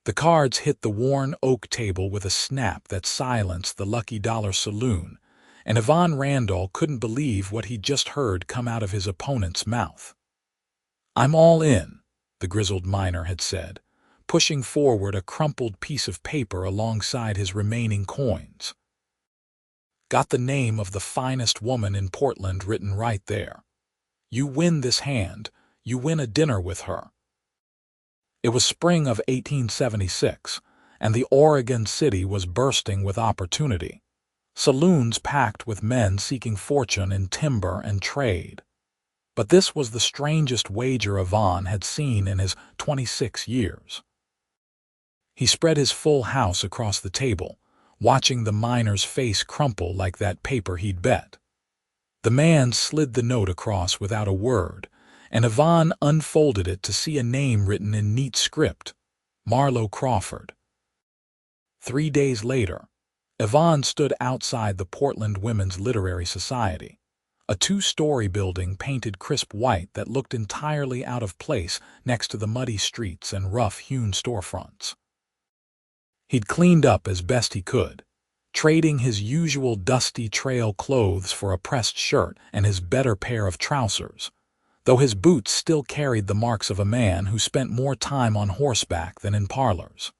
The cards hit the worn oak table with a snap that silenced the Lucky Dollar Saloon, and Yvonne Randall couldn't believe what he'd just heard come out of his opponent's mouth. "I'm all in," the grizzled miner had said, pushing forward a crumpled piece of paper alongside his remaining coins. "Got the name of the finest woman in Portland written right there. You win this hand, you win a dinner with her." It was spring of 1876, and the Oregon city was bursting with opportunity. Saloons packed with men seeking fortune in timber and trade. But this was the strangest wager Yvonne had seen in his 26 years. He spread his full house across the table, watching the miner's face crumple like that paper he'd bet. The man slid the note across without a word, and Yvonne unfolded it to see a name written in neat script: Marlowe Crawford. 3 days later, Yvonne stood outside the Portland Women's Literary Society, a 2-story building painted crisp white that looked entirely out of place next to the muddy streets and rough-hewn storefronts. He'd cleaned up as best he could, trading his usual dusty trail clothes for a pressed shirt and his better pair of trousers, though his boots still carried the marks of a man who spent more time on horseback than in parlors.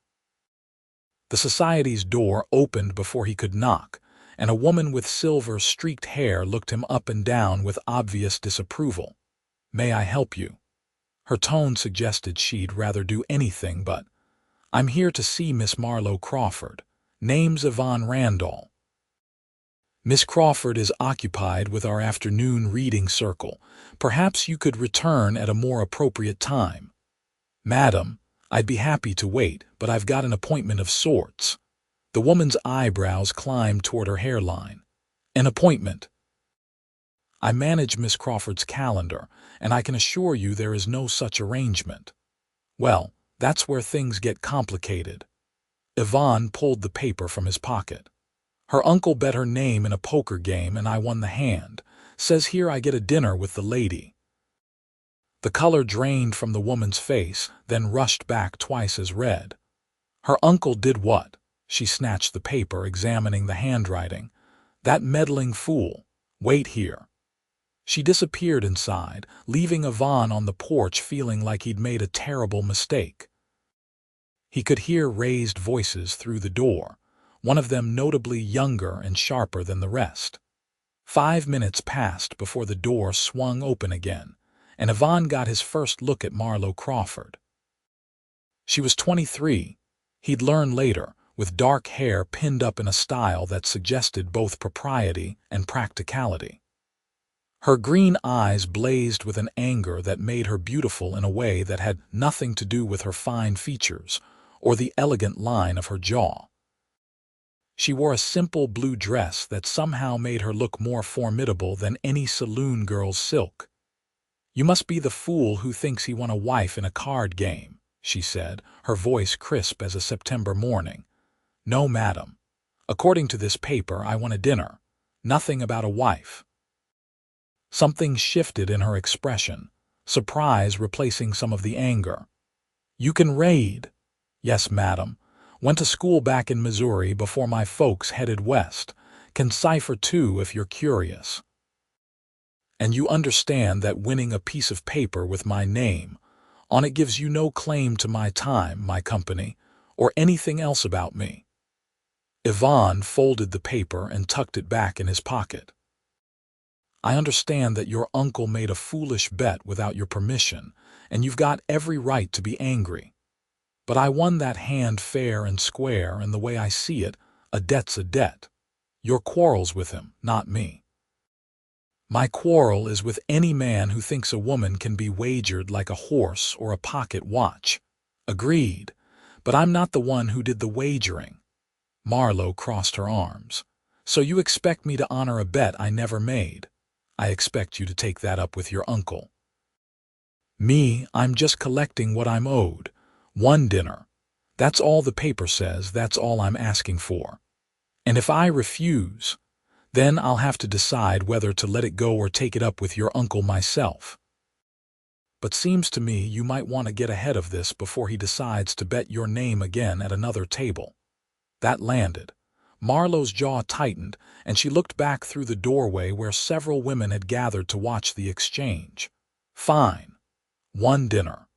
The society's door opened before he could knock, and a woman with silver-streaked hair looked him up and down with obvious disapproval. "May I help you?" Her tone suggested she'd rather do anything but. "I'm here to see Miss Marlowe Crawford. Name's Yvonne Randall." "Miss Crawford is occupied with our afternoon reading circle. Perhaps you could return at a more appropriate time." "Madam, I'd be happy to wait, but I've got an appointment of sorts." The woman's eyebrows climbed toward her hairline. "An appointment?" "I manage Miss Crawford's calendar, and I can assure you there is no such arrangement." "Well, that's where things get complicated." Yvonne pulled the paper from his pocket. "Her uncle bet her name in a poker game and I won the hand. Says here I get a dinner with the lady." The color drained from the woman's face, then rushed back twice as red. "Her uncle did what?" She snatched the paper, examining the handwriting. "That meddling fool. Wait here." She disappeared inside, leaving Yvonne on the porch feeling like he'd made a terrible mistake. He could hear raised voices through the door, one of them notably younger and sharper than the rest. 5 minutes passed before the door swung open again, and Yvonne got his first look at Marlowe Crawford. She was 23, he'd learn later, with dark hair pinned up in a style that suggested both propriety and practicality. Her green eyes blazed with an anger that made her beautiful in a way that had nothing to do with her fine features or the elegant line of her jaw. She wore a simple blue dress that somehow made her look more formidable than any saloon girl's silk. "You must be the fool who thinks he won a wife in a card game," she said, her voice crisp as a September morning. "No, madam. According to this paper, I won a dinner. Nothing about a wife." Something shifted in her expression, surprise replacing some of the anger. "You can read?" "Yes, madam. Went to school back in Missouri before my folks headed west. Can cipher too if you're curious." "And you understand that winning a piece of paper with my name on it gives you no claim to my time, my company, or anything else about me?" Yvonne folded the paper and tucked it back in his pocket. "I understand that your uncle made a foolish bet without your permission, and you've got every right to be angry. But I won that hand fair and square, and the way I see it, a debt's a debt. Your quarrel's with him, not me." "My quarrel is with any man who thinks a woman can be wagered like a horse or a pocket watch." "Agreed, but I'm not the one who did the wagering." Marlowe crossed her arms. "So you expect me to honor a bet I never made? I expect you to take that up with your uncle." "Me, I'm just collecting what I'm owed. One dinner. That's all the paper says, that's all I'm asking for. And if I refuse, then I'll have to decide whether to let it go or take it up with your uncle myself." But seems to me you might want to get ahead of this before he decides to bet your name again at another table." That landed. Marlowe's jaw tightened, and she looked back through the doorway where several women had gathered to watch the exchange. "Fine. One dinner.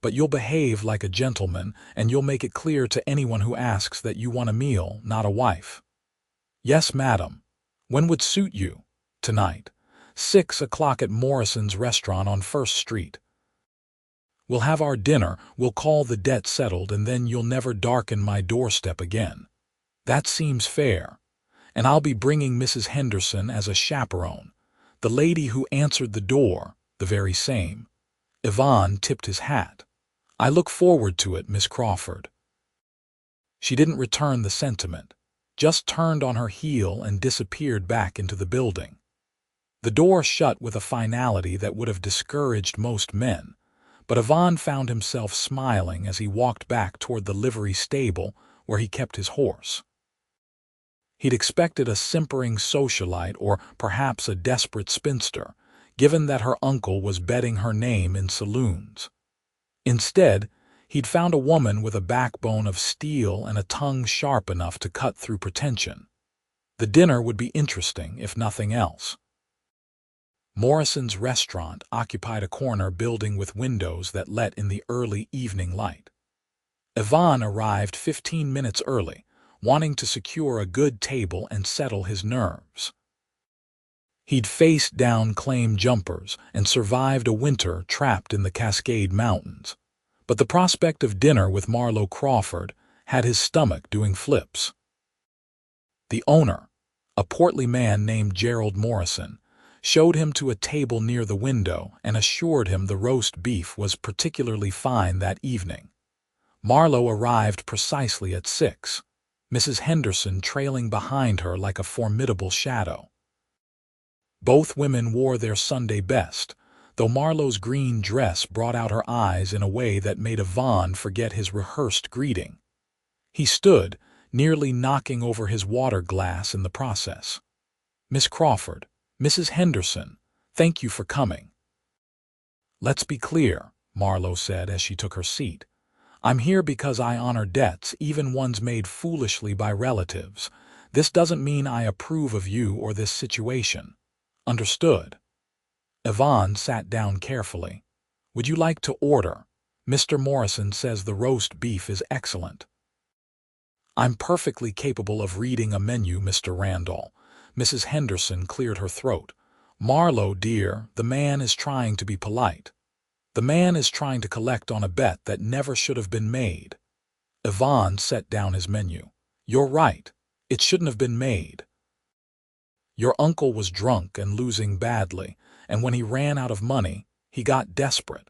But you'll behave like a gentleman, and you'll make it clear to anyone who asks that you want a meal, not a wife." "Yes, madam. When would suit you?" "Tonight. 6 o'clock at Morrison's restaurant on First Street. We'll have our dinner, we'll call the debt settled, and then you'll never darken my doorstep again." "That seems fair. And I'll be bringing Mrs. Henderson as a chaperone. The lady who answered the door, the very same." Yvonne tipped his hat. "I look forward to it, Miss Crawford." She didn't return the sentiment, just turned on her heel and disappeared back into the building. The door shut with a finality that would have discouraged most men, but Yvonne found himself smiling as he walked back toward the livery stable where he kept his horse. He'd expected a simpering socialite or perhaps a desperate spinster, given that her uncle was betting her name in saloons. Instead, he'd found a woman with a backbone of steel and a tongue sharp enough to cut through pretension. The dinner would be interesting, if nothing else. Morrison's restaurant occupied a corner building with windows that let in the early evening light. Yvonne arrived 15 minutes early, wanting to secure a good table and settle his nerves. He'd faced down claim jumpers and survived a winter trapped in the Cascade Mountains, but the prospect of dinner with Marlowe Crawford had his stomach doing flips. The owner, a portly man named Gerald Morrison, showed him to a table near the window and assured him the roast beef was particularly fine that evening. Marlowe arrived precisely at 6, Mrs. Henderson trailing behind her like a formidable shadow. Both women wore their Sunday best, though Marlowe's green dress brought out her eyes in a way that made Yvonne forget his rehearsed greeting. He stood, nearly knocking over his water glass in the process. "Miss Crawford, Mrs. Henderson, thank you for coming." "Let's be clear," Marlowe said as she took her seat. "I'm here because I honor debts, even ones made foolishly by relatives. This doesn't mean I approve of you or this situation. Understood?" Yvonne sat down carefully. "Would you like to order? Mr. Morrison says the roast beef is excellent." "I'm perfectly capable of reading a menu, Mr. Randall." Mrs. Henderson cleared her throat. "Marlowe, dear, the man is trying to be polite. The man is trying to collect on a bet that never should have been made." Yvonne set down his menu. "You're right. It shouldn't have been made. Your uncle was drunk and losing badly, and when he ran out of money, he got desperate.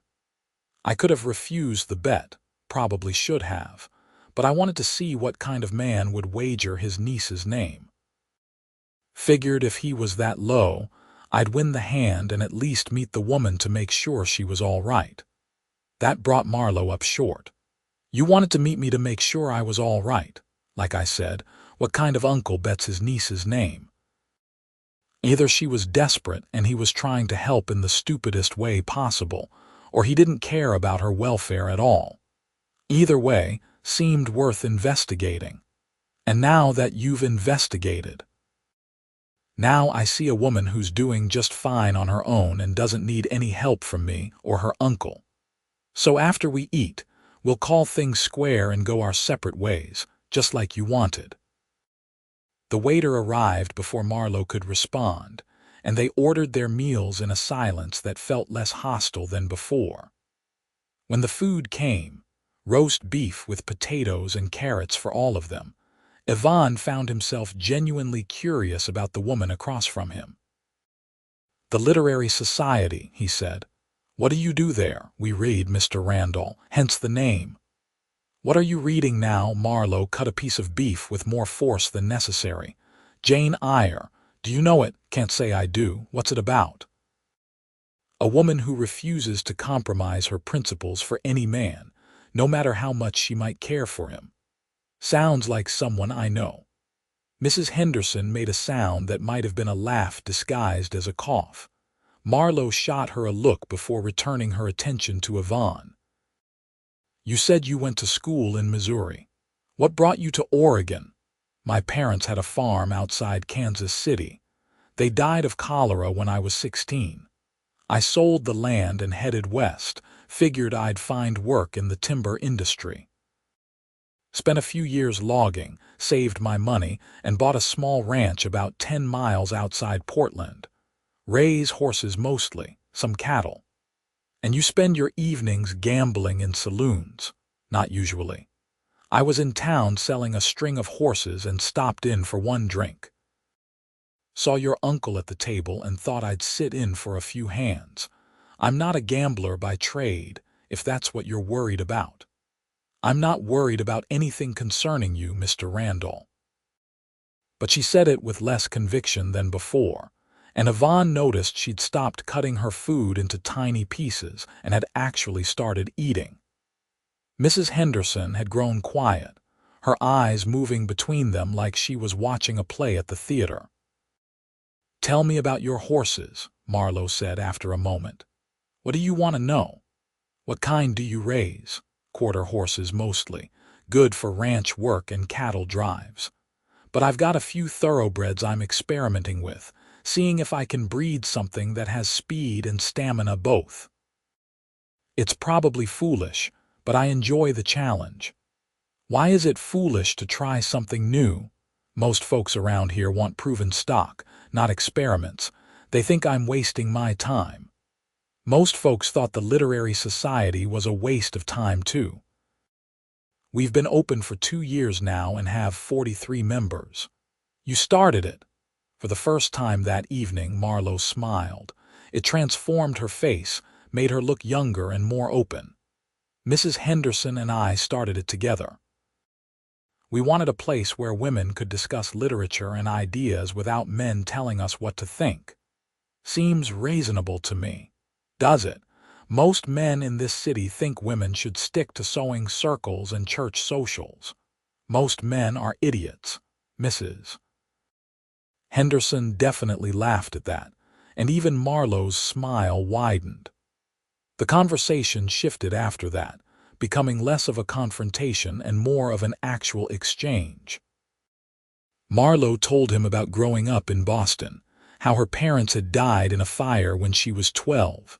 I could have refused the bet, probably should have, but I wanted to see what kind of man would wager his niece's name. Figured if he was that low, I'd win the hand and at least meet the woman to make sure she was all right." That brought Marlowe up short. "You wanted to meet me to make sure I was all right. Like I said, what kind of uncle bets his niece's name?" Either she was desperate and he was trying to help in the stupidest way possible, or he didn't care about her welfare at all. Either way seemed worth investigating. And now that you've investigated, now I see a woman who's doing just fine on her own and doesn't need any help from me or her uncle. So after we eat, we'll call things square and go our separate ways, just like you wanted." The waiter arrived before Marlowe could respond, and they ordered their meals in a silence that felt less hostile than before. When the food came, roast beef with potatoes and carrots for all of them, Yvonne found himself genuinely curious about the woman across from him. "The Literary Society," he said. "What do you do there?" "We read, Mr. Randall, hence the name." "What are you reading now?" Marlowe cut a piece of beef with more force than necessary. "Jane Eyre. Do you know it?" "Can't say I do. What's it about?" "A woman who refuses to compromise her principles for any man, no matter how much she might care for him." "Sounds like someone I know." Mrs. Henderson made a sound that might have been a laugh disguised as a cough. Marlowe shot her a look before returning her attention to Yvonne. "You said you went to school in Missouri. What brought you to Oregon?" "My parents had a farm outside Kansas City. They died of cholera when I was 16. I sold the land and headed west, figured I'd find work in the timber industry. Spent a few years logging, saved my money, and bought a small ranch about 10 miles outside Portland. Raise horses mostly, some cattle. And you spend your evenings gambling in saloons?" "Not usually. I was in town selling a string of horses and stopped in for one drink. Saw your uncle at the table and thought I'd sit in for a few hands. I'm not a gambler by trade, if that's what you're worried about." "I'm not worried about anything concerning you, Mr. Randall." But she said it with less conviction than before, and Yvonne noticed she'd stopped cutting her food into tiny pieces and had actually started eating. Mrs. Henderson had grown quiet, her eyes moving between them like she was watching a play at the theater. "Tell me about your horses," Marlowe said after a moment. "What do you want to know? What kind do you raise?" "Quarter horses mostly, good for ranch work and cattle drives. But I've got a few thoroughbreds I'm experimenting with, seeing if I can breed something that has speed and stamina both. It's probably foolish, but I enjoy the challenge." "Why is it foolish to try something new? Most folks around here want proven stock, not experiments. They think I'm wasting my time." "Most folks thought the literary society was a waste of time too. We've been open for 2 years now and have 43 members. You started it." For the first time that evening, Marlowe smiled. It transformed her face, made her look younger and more open. "Mrs. Henderson and I started it together. We wanted a place where women could discuss literature and ideas without men telling us what to think. Seems reasonable to me. Does it? Most men in this city think women should stick to sewing circles and church socials. Most men are idiots, Mrs. Henderson definitely laughed at that, and even Marlowe's smile widened. The conversation shifted after that, becoming less of a confrontation and more of an actual exchange. Marlowe told him about growing up in Boston, how her parents had died in a fire when she was 12,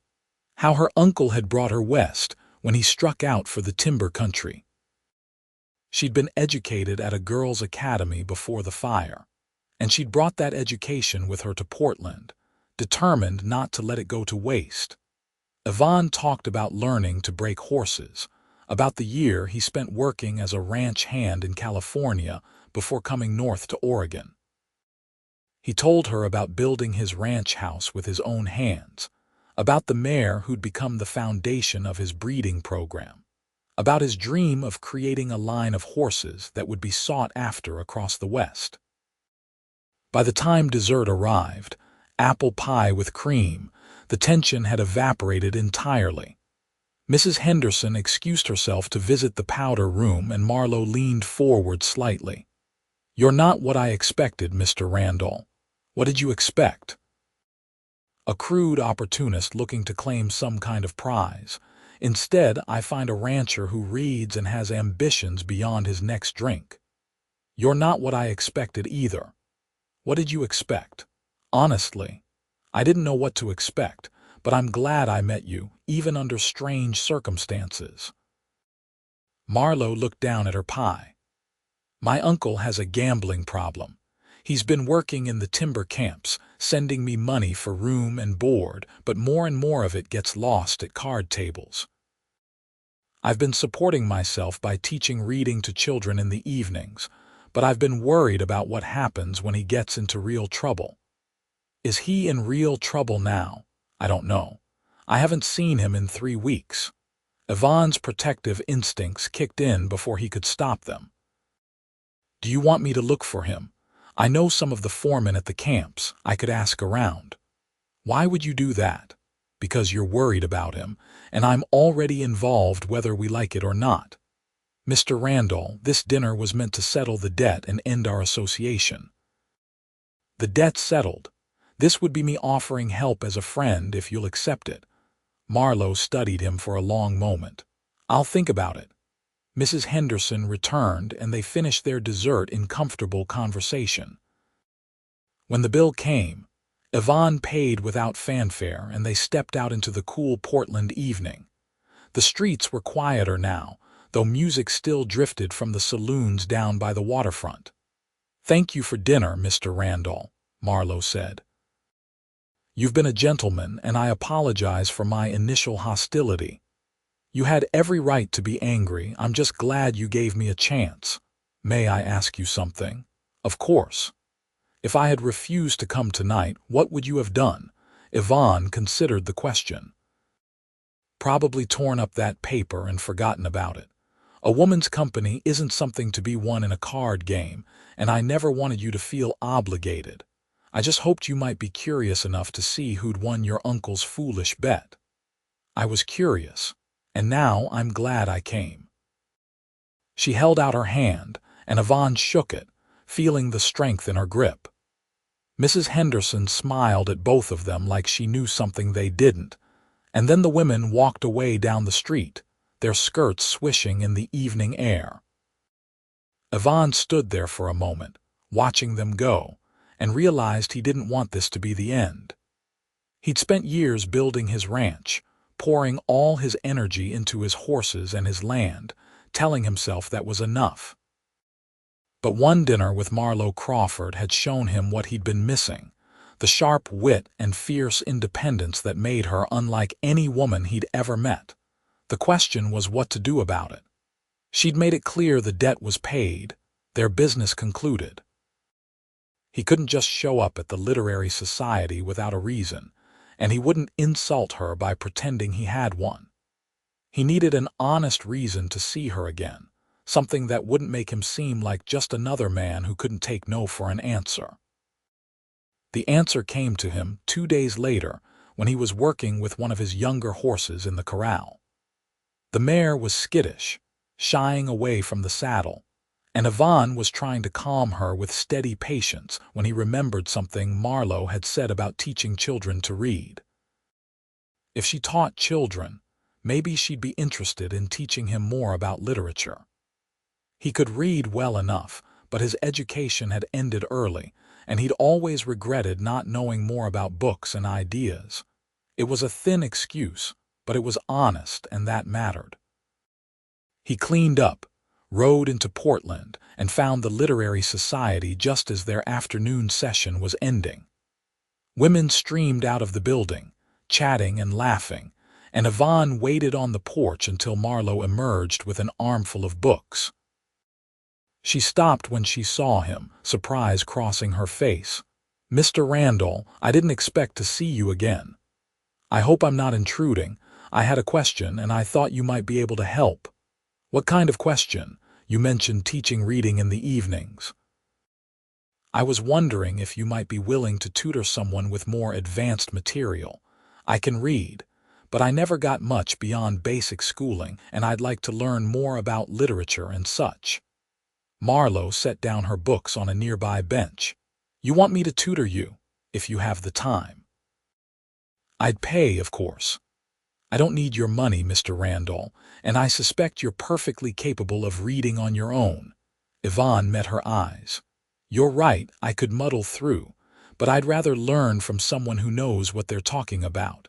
how her uncle had brought her west when he struck out for the timber country. She'd been educated at a girls' academy before the fire, and she'd brought that education with her to Portland, determined not to let it go to waste. Yvonne talked about learning to break horses, about the year he spent working as a ranch hand in California before coming north to Oregon. He told her about building his ranch house with his own hands, about the mare who'd become the foundation of his breeding program, about his dream of creating a line of horses that would be sought after across the West. By the time dessert arrived, apple pie with cream, the tension had evaporated entirely. Mrs. Henderson excused herself to visit the powder room, and Marlowe leaned forward slightly. "You're not what I expected, Mr. Randall. What did you expect?" "A crude opportunist looking to claim some kind of prize. Instead, I find a rancher who reads and has ambitions beyond his next drink." "You're not what I expected either." "What did you expect?" "Honestly, I didn't know what to expect, but I'm glad I met you, even under strange circumstances." Marlowe looked down at her pie. "My uncle has a gambling problem. He's been working in the timber camps, sending me money for room and board, but more and more of it gets lost at card tables. I've been supporting myself by teaching reading to children in the evenings, but I've been worried about what happens when he gets into real trouble." "Is he in real trouble now?" "I don't know. I haven't seen him in 3 weeks." Yvonne's protective instincts kicked in before he could stop them. "Do you want me to look for him? I know some of the foremen at the camps. I could ask around." "Why would you do that?" "Because you're worried about him, and I'm already involved whether we like it or not. Mr. Randall, this dinner was meant to settle the debt and end our association." "The debt's settled. This would be me offering help as a friend if you'll accept it. Marlowe studied him for a long moment. I'll think about it. Mrs. Henderson returned, and they finished their dessert in comfortable conversation. When the bill came, Yvonne paid without fanfare, and they stepped out into the cool Portland evening. The streets were quieter now, though music still drifted from the saloons down by the waterfront. "Thank you for dinner, Mr. Randall," Marlowe said. "You've been a gentleman, and I apologize for my initial hostility. You had every right to be angry. I'm just glad you gave me a chance. May I ask you something?" "Of course." "If I had refused to come tonight, what would you have done?" Yvonne considered the question. "Probably torn up that paper and forgotten about it. A woman's company isn't something to be won in a card game, and I never wanted you to feel obligated. I just hoped you might be curious enough to see who'd won your uncle's foolish bet." "I was curious, and now I'm glad I came." She held out her hand, and Yvonne shook it, feeling the strength in her grip. Mrs. Henderson smiled at both of them like she knew something they didn't, and then the women walked away down the street, their skirts swishing in the evening air. Yvonne stood there for a moment, watching them go, and realized he didn't want this to be the end. He'd spent years building his ranch, pouring all his energy into his horses and his land, telling himself that was enough. But one dinner with Marlowe Crawford had shown him what he'd been missing, the sharp wit and fierce independence that made her unlike any woman he'd ever met. The question was what to do about it. She'd made it clear the debt was paid, their business concluded. He couldn't just show up at the literary society without a reason, and he wouldn't insult her by pretending he had one. He needed an honest reason to see her again, something that wouldn't make him seem like just another man who couldn't take no for an answer. The answer came to him 2 days later when he was working with one of his younger horses in the corral. The mare was skittish, shying away from the saddle, and Yvonne was trying to calm her with steady patience when he remembered something Marlowe had said about teaching children to read. If she taught children, maybe she'd be interested in teaching him more about literature. He could read well enough, but his education had ended early, and he'd always regretted not knowing more about books and ideas. It was a thin excuse, but it was honest, and that mattered. He cleaned up, rode into Portland, and found the literary society just as their afternoon session was ending. Women streamed out of the building, chatting and laughing, and Yvonne waited on the porch until Marlowe emerged with an armful of books. She stopped when she saw him, surprise crossing her face. "Mr. Randall, I didn't expect to see you again. I hope I'm not intruding. I had a question, and I thought you might be able to help." "What kind of question? You mentioned teaching reading in the evenings." "I was wondering if you might be willing to tutor someone with more advanced material. I can read, but I never got much beyond basic schooling, and I'd like to learn more about literature and such." Marlowe set down her books on a nearby bench. "You want me to tutor you, if you have the time." "I'd pay, of course. I don't need your money, Mr. Randall, and I suspect you're perfectly capable of reading on your own." Yvonne met her eyes. "You're right, I could muddle through, but I'd rather learn from someone who knows what they're talking about."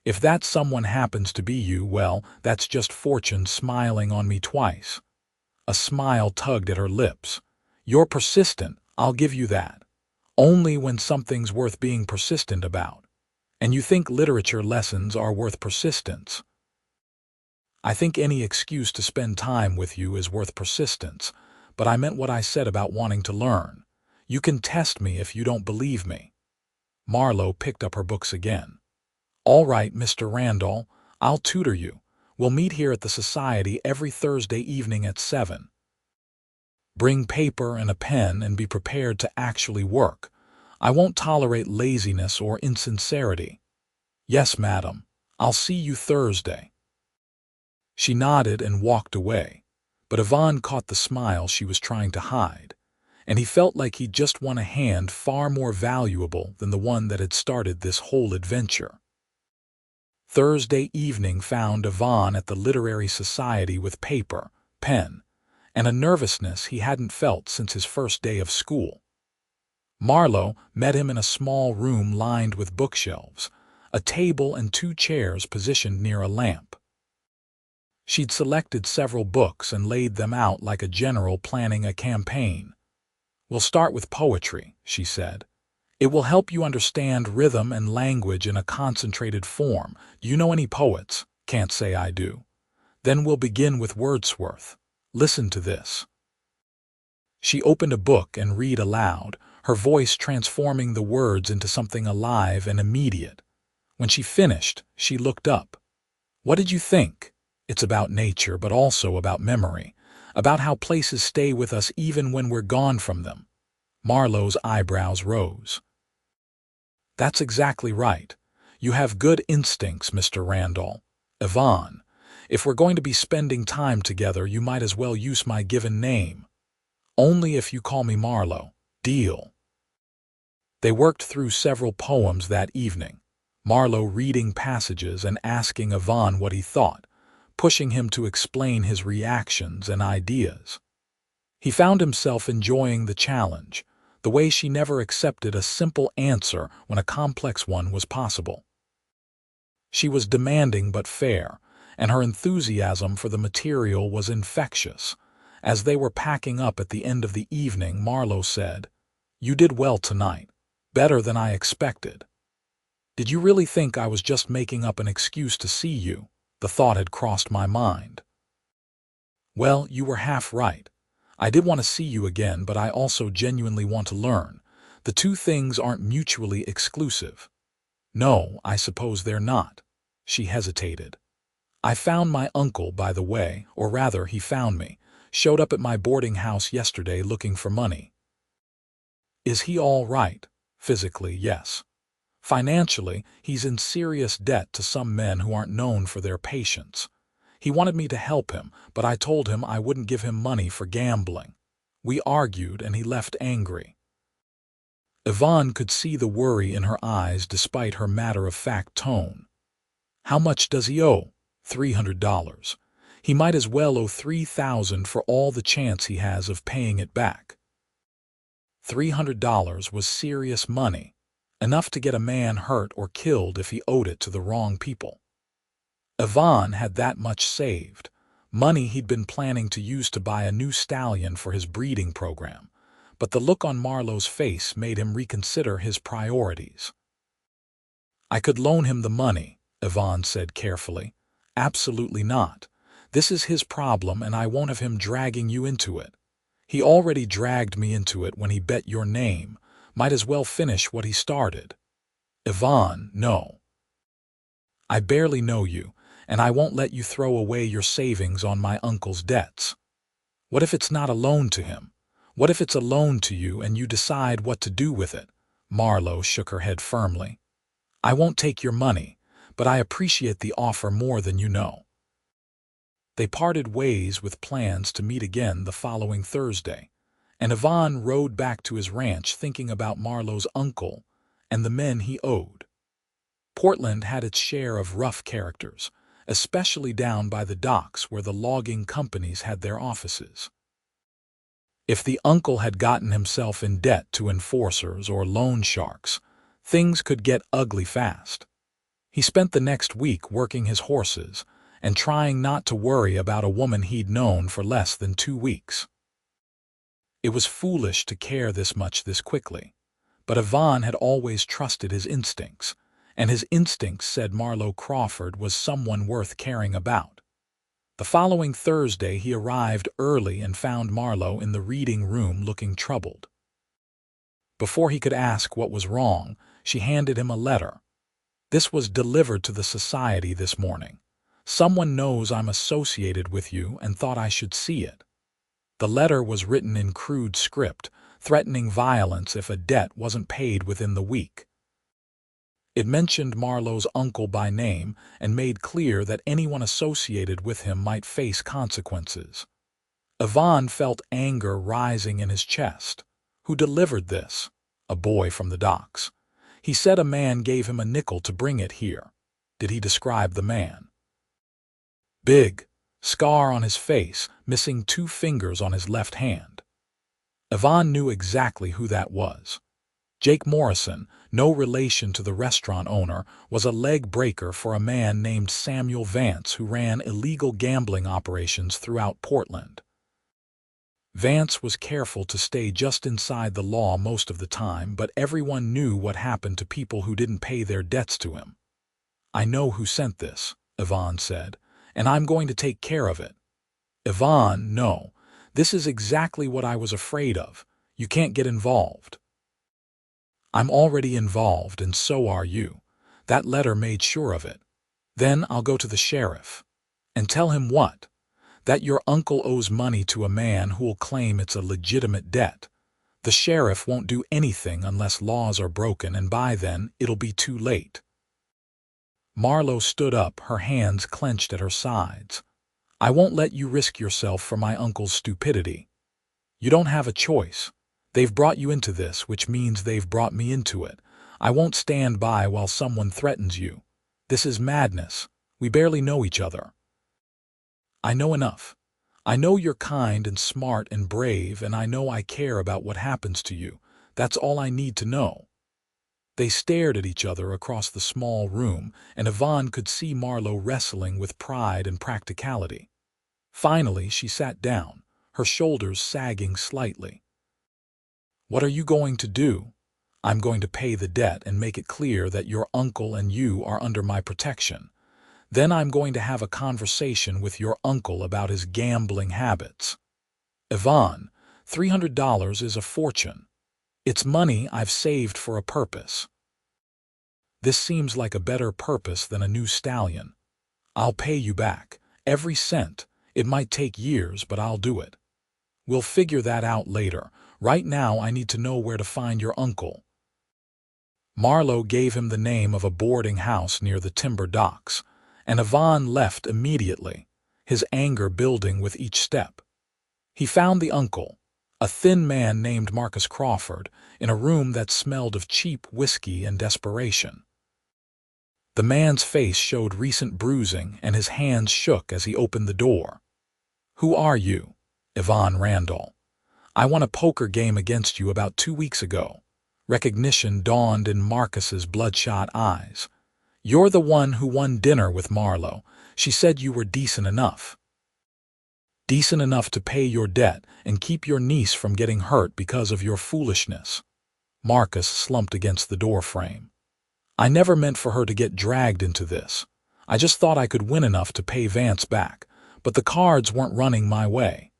"If that someone happens to be you, well, that's just fortune smiling on me twice." A smile tugged at her lips. "You're persistent, I'll give you that. Only when something's worth being persistent about. And you think literature lessons are worth persistence?" "I think any excuse to spend time with you is worth persistence, but I meant what I said about wanting to learn. You can test me if you don't believe me." Marlowe picked up her books again. "All right, Mr. Randall, I'll tutor you. We'll meet here at the society every Thursday evening at 7. Bring paper and a pen and be prepared to actually work. I won't tolerate laziness or insincerity." "Yes, madam. I'll see you Thursday." She nodded and walked away, but Yvonne caught the smile she was trying to hide, and he felt like he'd just won a hand far more valuable than the one that had started this whole adventure. Thursday evening found Yvonne at the Literary Society with paper, pen, and a nervousness he hadn't felt since his first day of school. Marlowe met him in a small room lined with bookshelves, a table and 2 chairs positioned near a lamp. She'd selected several books and laid them out like a general planning a campaign. "We'll start with poetry," she said. "It will help you understand rhythm and language in a concentrated form. Do you know any poets?" "Can't say I do." "Then we'll begin with Wordsworth. Listen to this." She opened a book and read aloud, her voice transforming the words into something alive and immediate. When she finished, she looked up. "What did you think?" "It's about nature, but also about memory, about how places stay with us even when we're gone from them." Marlowe's eyebrows rose. "That's exactly right. You have good instincts, Mr. Randall. Yvonne, if we're going to be spending time together, you might as well use my given name. Only if you call me Marlowe. Deal?" They worked through several poems that evening, Marlowe reading passages and asking Yvonne what he thought, pushing him to explain his reactions and ideas. He found himself enjoying the challenge, the way she never accepted a simple answer when a complex one was possible. She was demanding but fair, and her enthusiasm for the material was infectious. As they were packing up at the end of the evening, Marlowe said, "You did well tonight, better than I expected." "Did you really think I was just making up an excuse to see you?" The thought had crossed my mind. "Well, you were half right. I did want to see you again, but I also genuinely want to learn. The two things aren't mutually exclusive." "No, I suppose they're not." She hesitated. "I found my uncle, by the way, or rather, he found me. Showed up at my boarding house yesterday looking for money." "Is he all right?" "Physically, yes. Financially, he's in serious debt to some men who aren't known for their patience. He wanted me to help him, but I told him I wouldn't give him money for gambling. We argued and he left angry." Yvonne could see the worry in her eyes despite her matter-of-fact tone. "How much does he owe?" $300. "He might as well owe $3,000 for all the chance he has of paying it back." $300 was serious money, enough to get a man hurt or killed if he owed it to the wrong people. Yvonne had that much saved, money he'd been planning to use to buy a new stallion for his breeding program, but the look on Marlowe's face made him reconsider his priorities. "I could loan him the money," Yvonne said carefully. "Absolutely not. This is his problem and I won't have him dragging you into it. He already dragged me into it when he bet your name. Might as well finish what he started." "Yvonne, no. I barely know you, and I won't let you throw away your savings on my uncle's debts." "What if it's not a loan to him? What if it's a loan to you and you decide what to do with it?" Marlowe shook her head firmly. "I won't take your money, but I appreciate the offer more than you know." They parted ways with plans to meet again the following Thursday, and Yvonne rode back to his ranch thinking about Marlowe's uncle and the men he owed. Portland had its share of rough characters, especially down by the docks where the logging companies had their offices. If the uncle had gotten himself in debt to enforcers or loan sharks, things could get ugly fast. He spent the next week working his horses and trying not to worry about a woman he'd known for less than 2 weeks. It was foolish to care this much this quickly, but Yvonne had always trusted his instincts, and his instincts said Marlowe Crawford was someone worth caring about. The following Thursday he arrived early and found Marlowe in the reading room looking troubled. Before he could ask what was wrong, she handed him a letter. "This was delivered to the society this morning. Someone knows I'm associated with you and thought I should see it." The letter was written in crude script, threatening violence if a debt wasn't paid within the week. It mentioned Marlowe's uncle by name and made clear that anyone associated with him might face consequences. Yvonne felt anger rising in his chest. Who delivered this? A boy from the docks. He said a man gave him a nickel to bring it here. Did he describe the man? Big, scar on his face, missing 2 fingers on his left hand. Yvonne knew exactly who that was. Jake Morrison, no relation to the restaurant owner, was a leg breaker for a man named Samuel Vance who ran illegal gambling operations throughout Portland. Vance was careful to stay just inside the law most of the time, but everyone knew what happened to people who didn't pay their debts to him. "I know who sent this," Yvonne said, "and I'm going to take care of it." "Yvonne, no. This is exactly what I was afraid of. You can't get involved." "I'm already involved, and so are you. That letter made sure of it. Then I'll go to the sheriff." "And tell him what?" "That your uncle owes money to a man who'll claim it's a legitimate debt. The sheriff won't do anything unless laws are broken, and by then it'll be too late." Marlowe stood up, her hands clenched at her sides. "I won't let you risk yourself for my uncle's stupidity. You don't have a choice. They've brought you into this, which means they've brought me into it. I won't stand by while someone threatens you. This is madness. We barely know each other." "I know enough. I know you're kind and smart and brave, and I know I care about what happens to you. That's all I need to know." They stared at each other across the small room, and Yvonne could see Marlowe wrestling with pride and practicality. Finally, she sat down, her shoulders sagging slightly. "What are you going to do?" "I'm going to pay the debt and make it clear that your uncle and you are under my protection. Then I'm going to have a conversation with your uncle about his gambling habits." "Yvonne, $300 is a fortune. It's money I've saved for a purpose." "This seems like a better purpose than a new stallion. I'll pay you back, every cent. It might take years, but I'll do it. We'll figure that out later. Right now I need to know where to find your uncle." Marlowe gave him the name of a boarding house near the timber docks, and Yvonne left immediately, his anger building with each step. He found the uncle, a thin man named Marlowe Crawford, in a room that smelled of cheap whiskey and desperation. The man's face showed recent bruising, and his hands shook as he opened the door. "Who are you?" "Yvonne Randall. I won a poker game against you about 2 weeks ago." Recognition dawned in Marcus's bloodshot eyes. "You're the one who won dinner with Marlowe. She said you were decent enough." "Decent enough to pay your debt and keep your niece from getting hurt because of your foolishness." Marcus slumped against the doorframe. "I never meant for her to get dragged into this. I just thought I could win enough to pay Vance back, but the cards weren't running my way."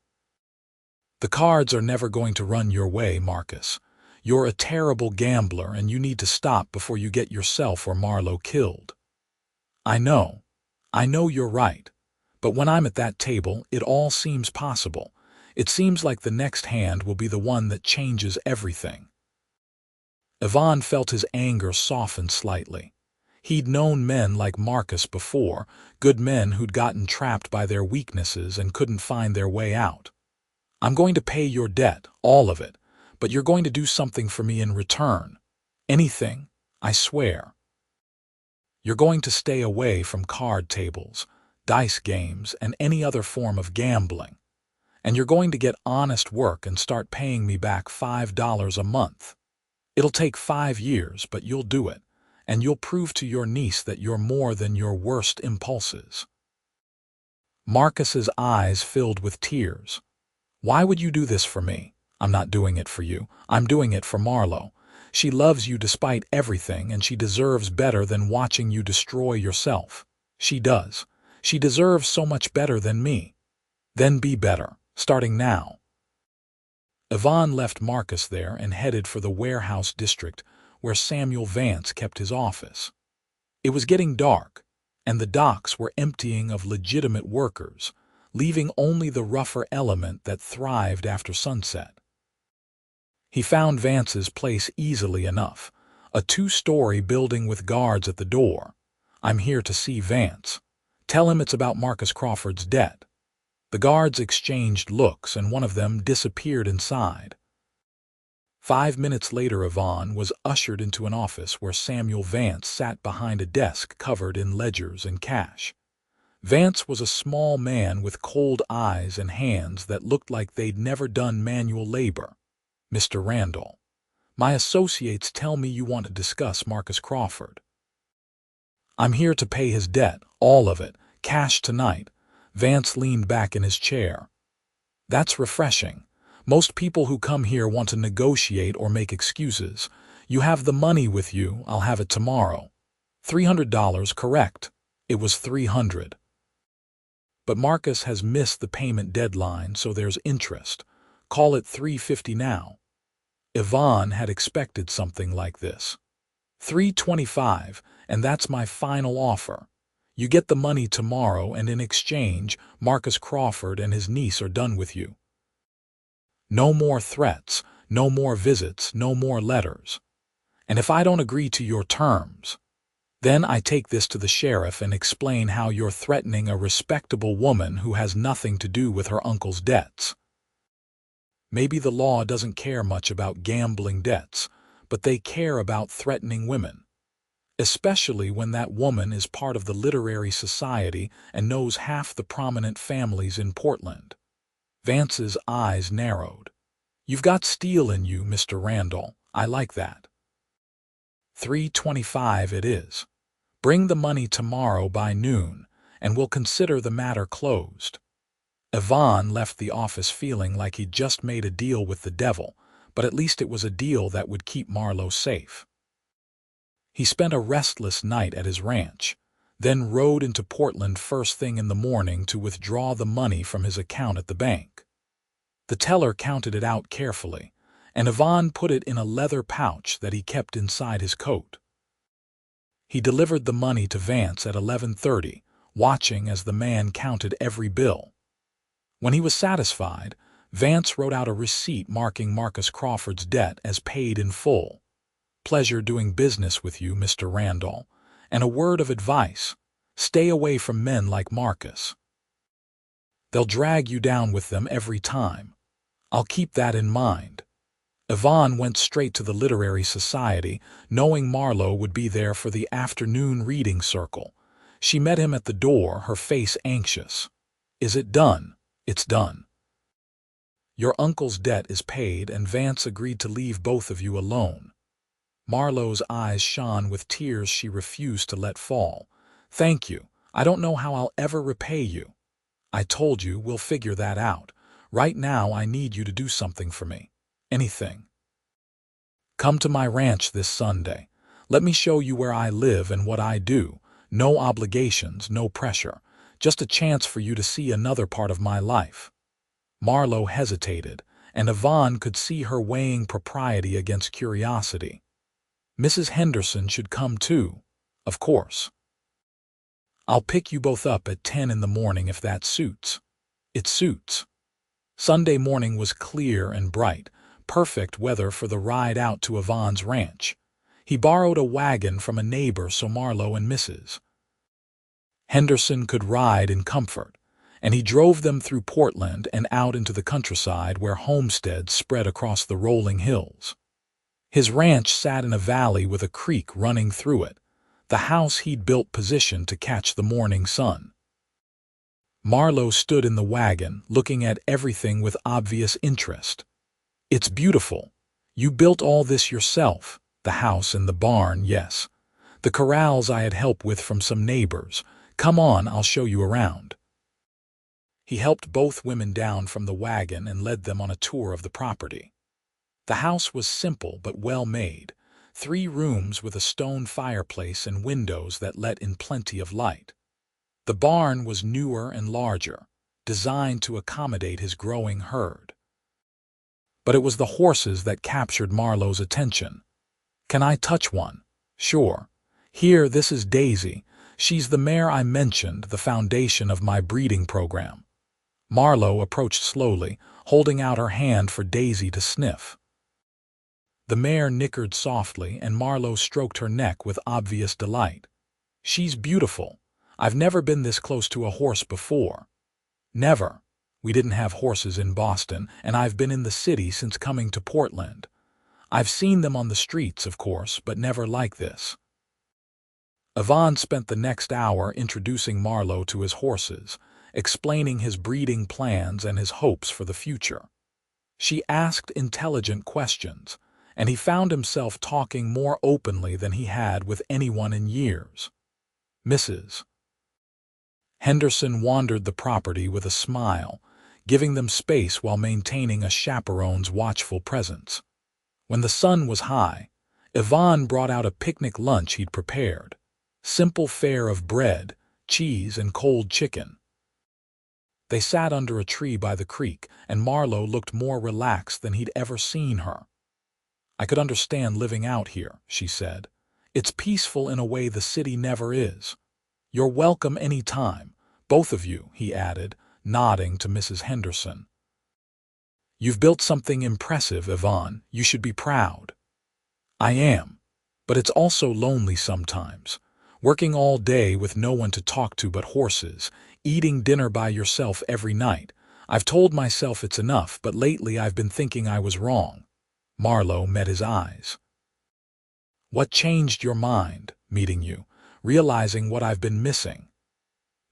"The cards are never going to run your way, Marcus. You're a terrible gambler, and you need to stop before you get yourself or Marlowe killed." I know you're right. But when I'm at that table, it all seems possible. It seems like the next hand will be the one that changes everything." Yvonne felt his anger soften slightly. He'd known men like Marcus before, good men who'd gotten trapped by their weaknesses and couldn't find their way out. "I'm going to pay your debt, all of it, but you're going to do something for me in return. Anything, I swear. You're going to stay away from card tables, dice games, and any other form of gambling. And you're going to get honest work and start paying me back $5 a month. It'll take 5 years, but you'll do it, and you'll prove to your niece that you're more than your worst impulses." Marcus's eyes filled with tears. "Why would you do this for me?" "I'm not doing it for you. I'm doing it for Marlowe. She loves you despite everything, and she deserves better than watching you destroy yourself. She does. She deserves so much better than me. Then be better, starting now." Yvonne left Marcus there and headed for the warehouse district where Samuel Vance kept his office. It was getting dark, and the docks were emptying of legitimate workers, leaving only the rougher element that thrived after sunset. He found Vance's place easily enough, a 2-story building with guards at the door. "I'm here to see Vance. Tell him it's about Marlowe Crawford's debt." The guards exchanged looks, and one of them disappeared inside. 5 minutes later, Yvonne was ushered into an office where Samuel Vance sat behind a desk covered in ledgers and cash. Vance was a small man with cold eyes and hands that looked like they'd never done manual labor. "Mr. Randall, my associates tell me you want to discuss Marcus Crawford." "I'm here to pay his debt, all of it, cash tonight." Vance leaned back in his chair. "That's refreshing. Most people who come here want to negotiate or make excuses. You have the money with you. I'll have it tomorrow." $300, correct? It was 300. "But Marcus has missed the payment deadline, so there's interest. Call it 350 now." Yvonne had expected something like this. 325, and that's my final offer. You get the money tomorrow, and in exchange, Marcus Crawford and his niece are done with you. No more threats, no more visits, no more letters. And if I don't agree to your terms, then I take this to the sheriff and explain how you're threatening a respectable woman who has nothing to do with her uncle's debts. Maybe the law doesn't care much about gambling debts, but they care about threatening women, especially when that woman is part of the literary society and knows half the prominent families in Portland. Vance's eyes narrowed. "You've got steel in you, Mr. Randall. I like that." 325 it is. Bring the money tomorrow by noon, and we'll consider the matter closed. Yvonne left the office feeling like he'd just made a deal with the devil, but at least it was a deal that would keep Marlowe safe. He spent a restless night at his ranch, then rode into Portland first thing in the morning to withdraw the money from his account at the bank. The teller counted it out carefully, and Yvonne put it in a leather pouch that he kept inside his coat. He delivered the money to Vance at 11:30, watching as the man counted every bill. When he was satisfied, Vance wrote out a receipt marking Marcus Crawford's debt as paid in full. "Pleasure doing business with you, Mr. Randall, and a word of advice: stay away from men like Marcus. They'll drag you down with them every time. I'll keep that in mind." Yvonne went straight to the literary society, knowing Marlowe would be there for the afternoon reading circle. She met him at the door, her face anxious. "Is it done?" "It's done. Your uncle's debt is paid, and Vance agreed to leave both of you alone." Marlowe's eyes shone with tears she refused to let fall. "Thank you. I don't know how I'll ever repay you." "I told you, we'll figure that out. Right now I need you to do something for me. Anything. Come to my ranch this Sunday. Let me show you where I live and what I do. No obligations, no pressure. Just a chance for you to see another part of my life." Marlowe hesitated, and Yvonne could see her weighing propriety against curiosity. "Mrs. Henderson should come too, of course. I'll pick you both up at 10 in the morning if that suits." It suits. Sunday morning was clear and bright, perfect weather for the ride out to Yvonne's ranch. He borrowed a wagon from a neighbor so Marlowe and Mrs. Henderson could ride in comfort, and he drove them through Portland and out into the countryside where homesteads spread across the rolling hills. His ranch sat in a valley with a creek running through it, the house he'd built positioned to catch the morning sun. Marlowe stood in the wagon, looking at everything with obvious interest. "It's beautiful. You built all this yourself, the house and the barn, yes. The corrals I had help with from some neighbors. Come on, I'll show you around." He helped both women down from the wagon and led them on a tour of the property. The house was simple but well made, 3 rooms with a stone fireplace and windows that let in plenty of light. The barn was newer and larger, designed to accommodate his growing herd. But it was the horses that captured Marlowe's attention. "Can I touch one?" "Sure. Here, this is Daisy. She's the mare I mentioned, the foundation of my breeding program." Marlowe approached slowly, holding out her hand for Daisy to sniff. The mare nickered softly, and Marlowe stroked her neck with obvious delight. "She's beautiful. I've never been this close to a horse before." "Never. We didn't have horses in Boston, and I've been in the city since coming to Portland. I've seen them on the streets, of course, but never like this." Yvonne spent the next hour introducing Marlowe to his horses, explaining his breeding plans and his hopes for the future. She asked intelligent questions, and he found himself talking more openly than he had with anyone in years. Mrs. Henderson wandered the property with a smile, giving them space while maintaining a chaperone's watchful presence. When the sun was high, Yvonne brought out a picnic lunch he'd prepared. Simple fare of bread, cheese, and cold chicken. They sat under a tree by the creek, and Marlowe looked more relaxed than he'd ever seen her. "I could understand living out here," she said. "It's peaceful in a way the city never is. You're welcome any time, both of you," he added, nodding to Mrs. Henderson. "You've built something impressive, Yvonne. You should be proud." "I am, but it's also lonely sometimes. Working all day with no one to talk to but horses, eating dinner by yourself every night. I've told myself it's enough, but lately I've been thinking I was wrong." Marlowe met his eyes. "What changed your mind, meeting you, realizing what I've been missing?"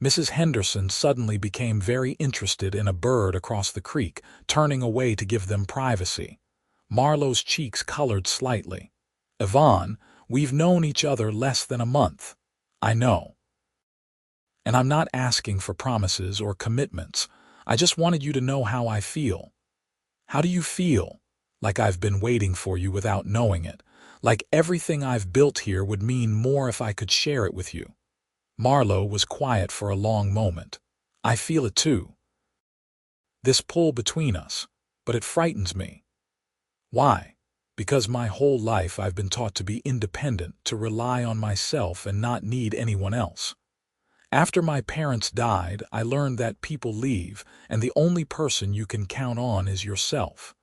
Mrs. Henderson suddenly became very interested in a bird across the creek, turning away to give them privacy. Marlowe's cheeks colored slightly. "Yvonne, we've known each other less than a month." "I know. And I'm not asking for promises or commitments. I just wanted you to know how I feel." "How do you feel?" "Like I've been waiting for you without knowing it. Like everything I've built here would mean more if I could share it with you." Marlowe was quiet for a long moment. "I feel it too. This pull between us, but it frightens me." "Why?" "Because my whole life I've been taught to be independent, to rely on myself and not need anyone else. After my parents died, I learned that people leave, and the only person you can count on is yourself.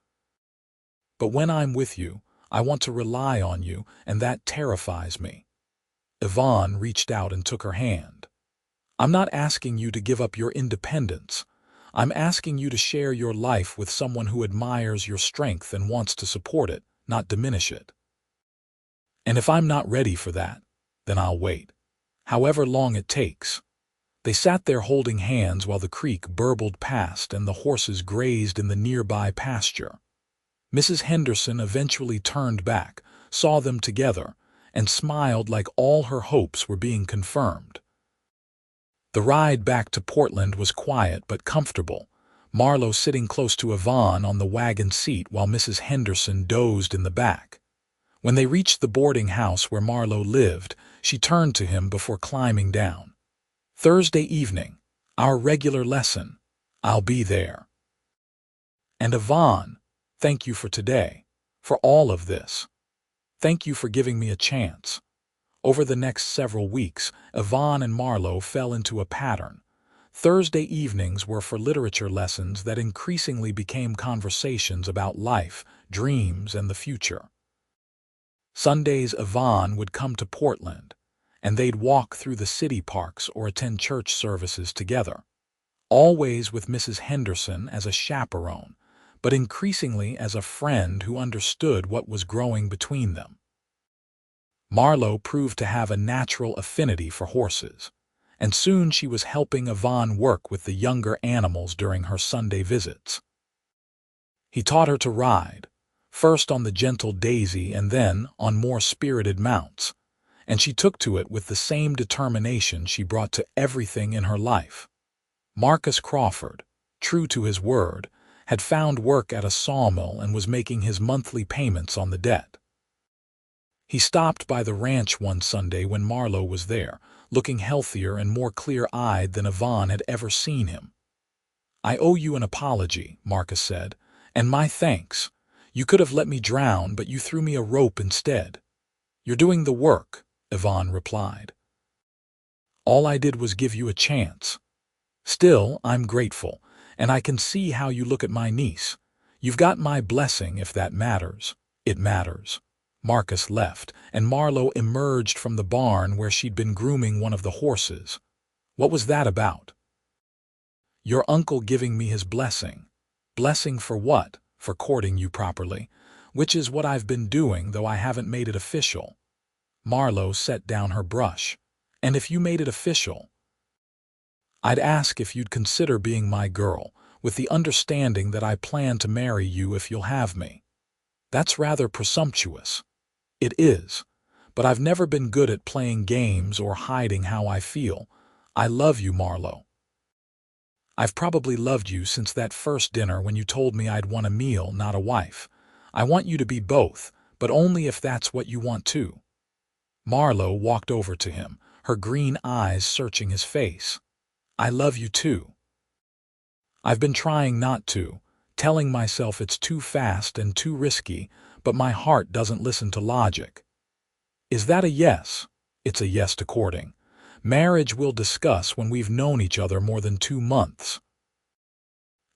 But when I'm with you, I want to rely on you, and that terrifies me." Yvonne reached out and took her hand. "I'm not asking you to give up your independence. I'm asking you to share your life with someone who admires your strength and wants to support it, not diminish it. And if I'm not ready for that, then I'll wait. However long it takes." They sat there holding hands while the creek burbled past and the horses grazed in the nearby pasture. Mrs. Henderson eventually turned back, saw them together, and smiled like all her hopes were being confirmed. The ride back to Portland was quiet but comfortable, Marlowe sitting close to Yvonne on the wagon seat while Mrs. Henderson dozed in the back. When they reached the boarding house where Marlowe lived, she turned to him before climbing down. "Thursday evening, our regular lesson. I'll be there. And Yvonne, thank you for today, for all of this. Thank you for giving me a chance." Over the next several weeks, Yvonne and Marlowe fell into a pattern. Thursday evenings were for literature lessons that increasingly became conversations about life, dreams, and the future. Sundays, Yvonne would come to Portland, and they'd walk through the city parks or attend church services together. Always with Mrs. Henderson as a chaperone, but increasingly as a friend who understood what was growing between them. Marlowe proved to have a natural affinity for horses, and soon she was helping Yvonne work with the younger animals during her Sunday visits. He taught her to ride, first on the gentle Daisy and then on more spirited mounts, and she took to it with the same determination she brought to everything in her life. Marlowe Crawford, true to his word, had found work at a sawmill and was making his monthly payments on the debt. He stopped by the ranch one Sunday when Marlowe was there, looking healthier and more clear-eyed than Yvonne had ever seen him. "I owe you an apology," Marlowe said, "and my thanks. You could have let me drown, but you threw me a rope instead." "You're doing the work," Yvonne replied. "All I did was give you a chance. Still, I'm grateful, and I can see how you look at my niece. You've got my blessing if that matters." "It matters." Marcus left, and Marlowe emerged from the barn where she'd been grooming one of the horses. "What was that about?" "Your uncle giving me his blessing." "Blessing for what?" "For courting you properly. which is what I've been doing, though I haven't made it official. Marlowe set down her brush. And if you made it official, I'd ask if you'd consider being my girl, with the understanding that I plan to marry you if you'll have me. That's rather presumptuous. It is, but I've never been good at playing games or hiding how I feel. I love you, Marlowe. I've probably loved you since that first dinner when you told me I'd want a meal, not a wife. I want you to be both, but only if that's what you want too. Marlowe walked over to him, her green eyes searching his face. I love you too. I've been trying not to, telling myself it's too fast and too risky, but my heart doesn't listen to logic. Is that a yes? It's a yes to courting. Marriage we'll discuss when we've known each other more than 2 months.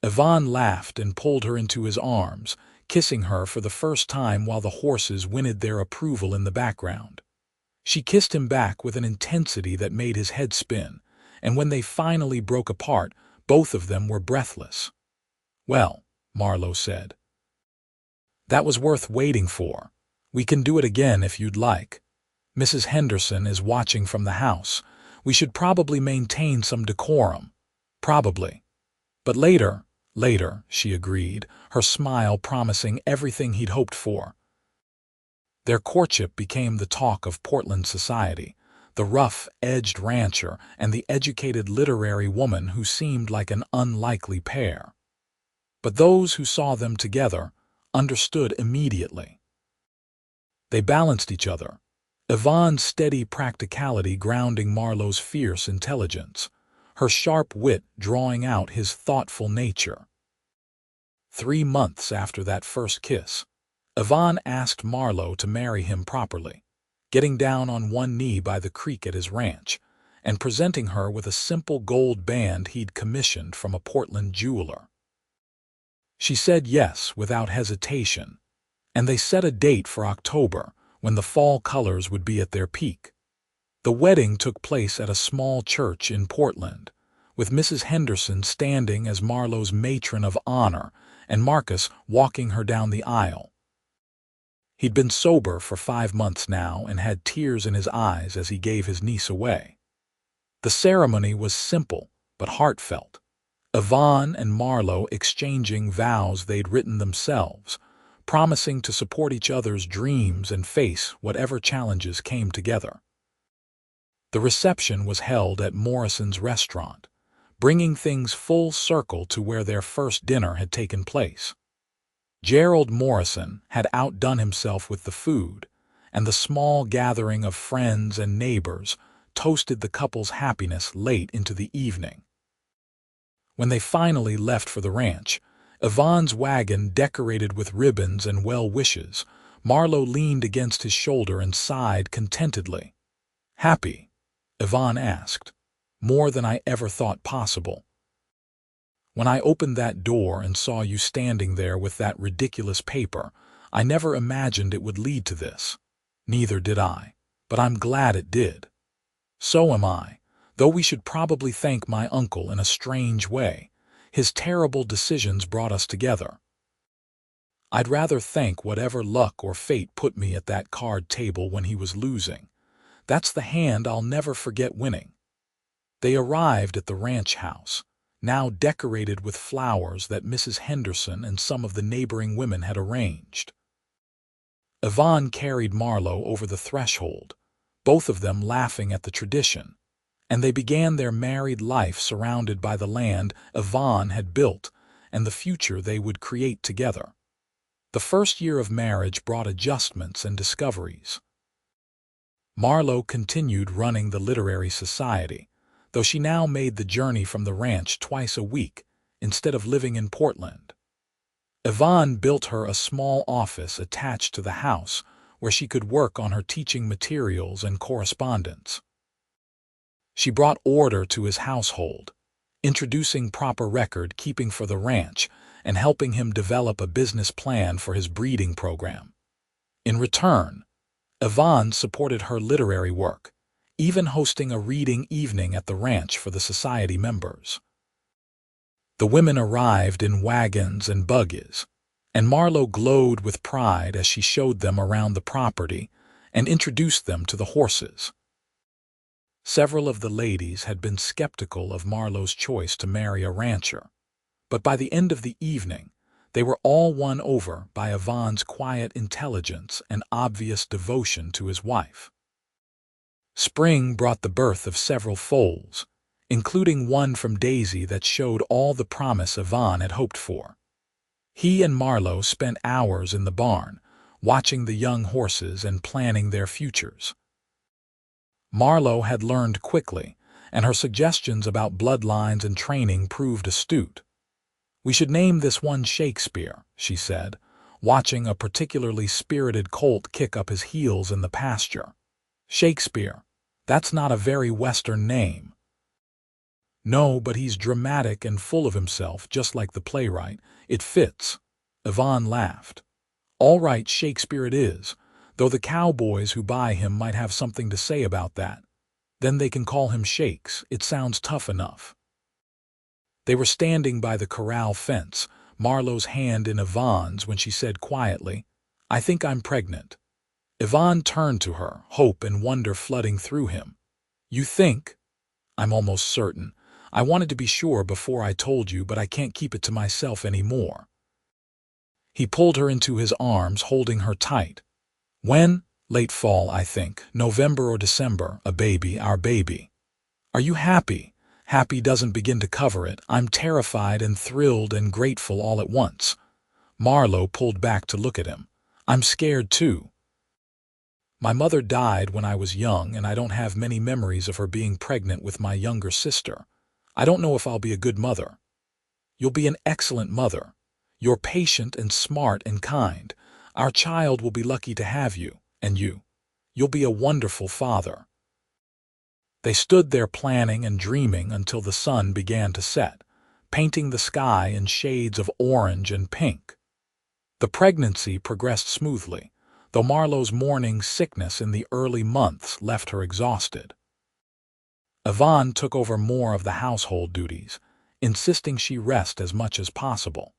Yvonne laughed and pulled her into his arms, kissing her for the first time while the horses whinnied their approval in the background. She kissed him back with an intensity that made his head spin, and when they finally broke apart, both of them were breathless. Well, Marlowe said, that was worth waiting for. We can do it again if you'd like. Mrs. Henderson is watching from the house. We should probably maintain some decorum. Probably. But later, she agreed, her smile promising everything he'd hoped for. Their courtship became the talk of Portland society, the rough-edged rancher and the educated literary woman who seemed like an unlikely pair. But those who saw them together understood immediately. They balanced each other, Yvonne's steady practicality grounding Marlowe's fierce intelligence, her sharp wit drawing out his thoughtful nature. 3 months after that first kiss, Yvonne asked Marlowe to marry him properly, getting down on one knee by the creek at his ranch and presenting her with a simple gold band he'd commissioned from a Portland jeweler. She said yes without hesitation, and they set a date for October when the fall colors would be at their peak. The wedding took place at a small church in Portland, with Mrs. Henderson standing as Marlowe's matron of honor and Marcus walking her down the aisle. He'd been sober for 5 months now and had tears in his eyes as he gave his niece away. The ceremony was simple but heartfelt, Yvonne and Marlowe exchanging vows they'd written themselves, promising to support each other's dreams and face whatever challenges came together. The reception was held at Morrison's restaurant, bringing things full circle to where their first dinner had taken place. Gerald Morrison had outdone himself with the food, and the small gathering of friends and neighbors toasted the couple's happiness late into the evening. When they finally left for the ranch, Yvonne's wagon decorated with ribbons and well-wishes, Marlowe leaned against his shoulder and sighed contentedly. Happy? Yvonne asked. More than I ever thought possible. When I opened that door and saw you standing there with that ridiculous paper, I never imagined it would lead to this. Neither did I, but I'm glad it did. So am I, though we should probably thank my uncle in a strange way. His terrible decisions brought us together. I'd rather thank whatever luck or fate put me at that card table when he was losing. That's the hand I'll never forget winning. They arrived at the ranch house, now decorated with flowers that Mrs. Henderson and some of the neighboring women had arranged. Yvonne carried Marlowe over the threshold, both of them laughing at the tradition, and they began their married life surrounded by the land Yvonne had built and the future they would create together. The first year of marriage brought adjustments and discoveries. Marlowe continued running the literary society, though she now made the journey from the ranch twice a week instead of living in Portland. Yvonne built her a small office attached to the house where she could work on her teaching materials and correspondence. She brought order to his household, introducing proper record-keeping for the ranch and helping him develop a business plan for his breeding program. In return, Yvonne supported her literary work, even hosting a reading evening at the ranch for the society members. The women arrived in wagons and buggies, And Marlowe glowed with pride as she showed them around the property and introduced them to the horses. Several of the ladies had been skeptical of Marlowe's choice to marry a rancher, but by the end of the evening, they were all won over by Yvonne's quiet intelligence and obvious devotion to his wife. Spring brought the birth of several foals, including one from Daisy that showed all the promise Yvonne had hoped for. He and Marlowe spent hours in the barn, watching the young horses and planning their futures. Marlowe had learned quickly, and her suggestions about bloodlines and training proved astute. "We should name this one Shakespeare," she said, watching a particularly spirited colt kick up his heels in the pasture. "Shakespeare, that's not a very Western name." "No, but he's dramatic and full of himself, just like the playwright. It fits." Yvonne laughed. "All right, Shakespeare it is, though the cowboys who buy him might have something to say about that. Then they can call him Shakes. It sounds tough enough." They were standing by the corral fence, Marlowe's hand in Yvonne's, when she said quietly, "I think I'm pregnant." Yvonne turned to her, hope and wonder flooding through him. "You think?" "I'm almost certain. I wanted to be sure before I told you, but I can't keep it to myself anymore." He pulled her into his arms, holding her tight. "When?" "Late fall, I think. November or December. A baby, our baby." "Are you happy?" "Happy doesn't begin to cover it. I'm terrified and thrilled and grateful all at once." Marlowe pulled back to look at him. "I'm scared too. My mother died when I was young, and I don't have many memories of her being pregnant with my younger sister. I don't know if I'll be a good mother." "You'll be an excellent mother. You're patient and smart and kind. Our child will be lucky to have you, and you'll be a wonderful father." They stood there planning and dreaming until the sun began to set, painting the sky in shades of orange and pink. The pregnancy progressed smoothly, though Marlowe's morning sickness in the early months left her exhausted. Yvonne took over more of the household duties, insisting she rest as much as possible.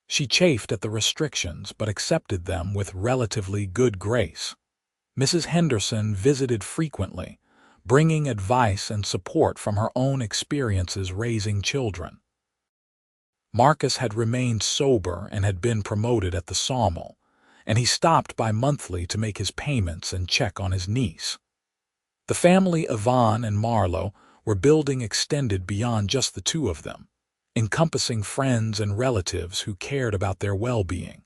She chafed at the restrictions but accepted them with relatively good grace. Mrs. Henderson visited frequently, bringing advice and support from her own experiences raising children. Marcus had remained sober and had been promoted at the sawmill, and he stopped by monthly to make his payments and check on his niece. The family Yvonne and Marlowe were building extended beyond just the two of them, encompassing friends and relatives who cared about their well-being.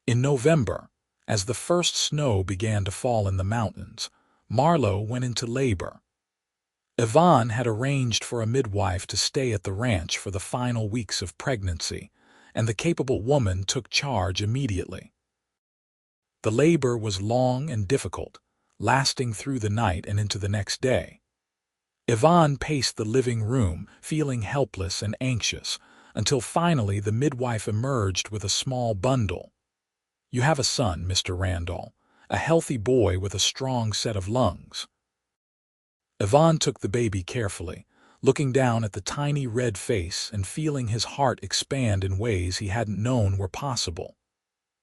In November, as the first snow began to fall in the mountains, Marlowe went into labor. Yvonne had arranged for a midwife to stay at the ranch for the final weeks of pregnancy, and the capable woman took charge immediately. The labor was long and difficult, lasting through the night and into the next day. Yvonne paced the living room, feeling helpless and anxious, until finally the midwife emerged with a small bundle. "You have a son, Mr. Randall, a healthy boy with a strong set of lungs." Yvonne took the baby carefully, looking down at the tiny red face and feeling his heart expand in ways he hadn't known were possible.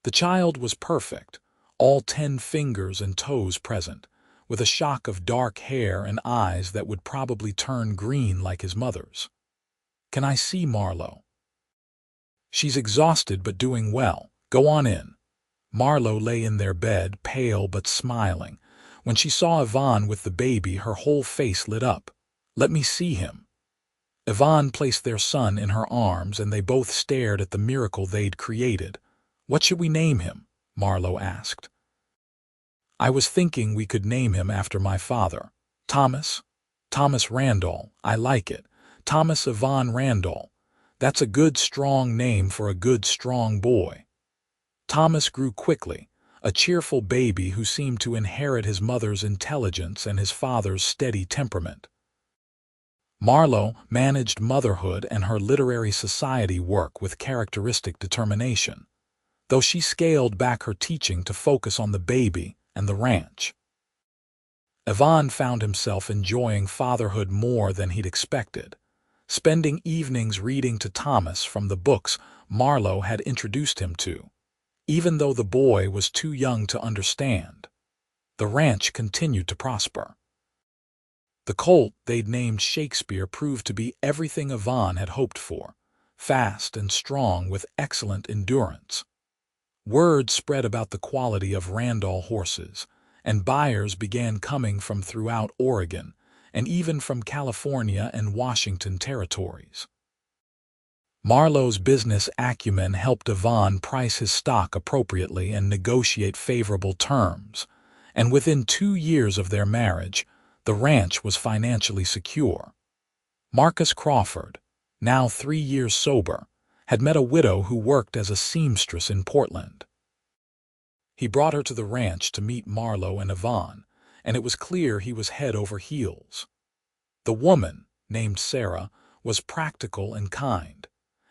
The child was perfect, all 10 fingers and toes present, with a shock of dark hair and eyes that would probably turn green like his mother's. "Can I see Marlowe?" "She's exhausted but doing well. Go on in." Marlowe lay in their bed, pale but smiling. When she saw Yvonne with the baby, her whole face lit up. "Let me see him." Yvonne placed their son in her arms, and they both stared at the miracle they'd created. "What should we name him?" Marlowe asked. "I was thinking we could name him after my father. Thomas? Thomas Randall. I like it. Thomas Yvonne Randall. That's a good, strong name for a good, strong boy." Thomas grew quickly, a cheerful baby who seemed to inherit his mother's intelligence and his father's steady temperament. Marlowe managed motherhood and her literary society work with characteristic determination, though she scaled back her teaching to focus on the baby and the ranch. Yvonne found himself enjoying fatherhood more than he'd expected, spending evenings reading to Thomas from the books Marlowe had introduced him to, even though the boy was too young to understand. The ranch continued to prosper. The colt they'd named Shakespeare proved to be everything Yvonne had hoped for, fast and strong with excellent endurance. Word spread about the quality of Randall horses, and buyers began coming from throughout Oregon and even from California and Washington territories. Marlowe's business acumen helped Yvonne price his stock appropriately and negotiate favorable terms, and within 2 years of their marriage, the ranch was financially secure. Marlowe Crawford, now 3 years sober, had met a widow who worked as a seamstress in Portland. He brought her to the ranch to meet Marlowe and Yvonne, and it was clear he was head over heels. The woman, named Sarah, was practical and kind,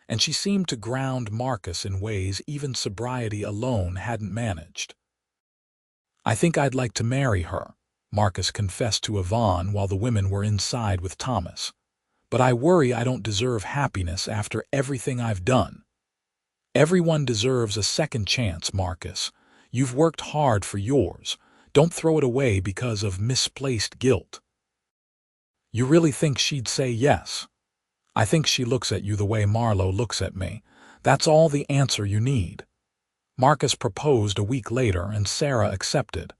and she seemed to ground Marcus in ways even sobriety alone hadn't managed. "I think I'd like to marry her," Marcus confessed to Yvonne while the women were inside with Thomas. "But I worry I don't deserve happiness after everything I've done." "Everyone deserves a second chance, Marcus. You've worked hard for yours. Don't throw it away because of misplaced guilt." "You really think she'd say yes?" "I think she looks at you the way Marlowe looks at me. That's all the answer you need." Marcus proposed a week later, and Sarah accepted.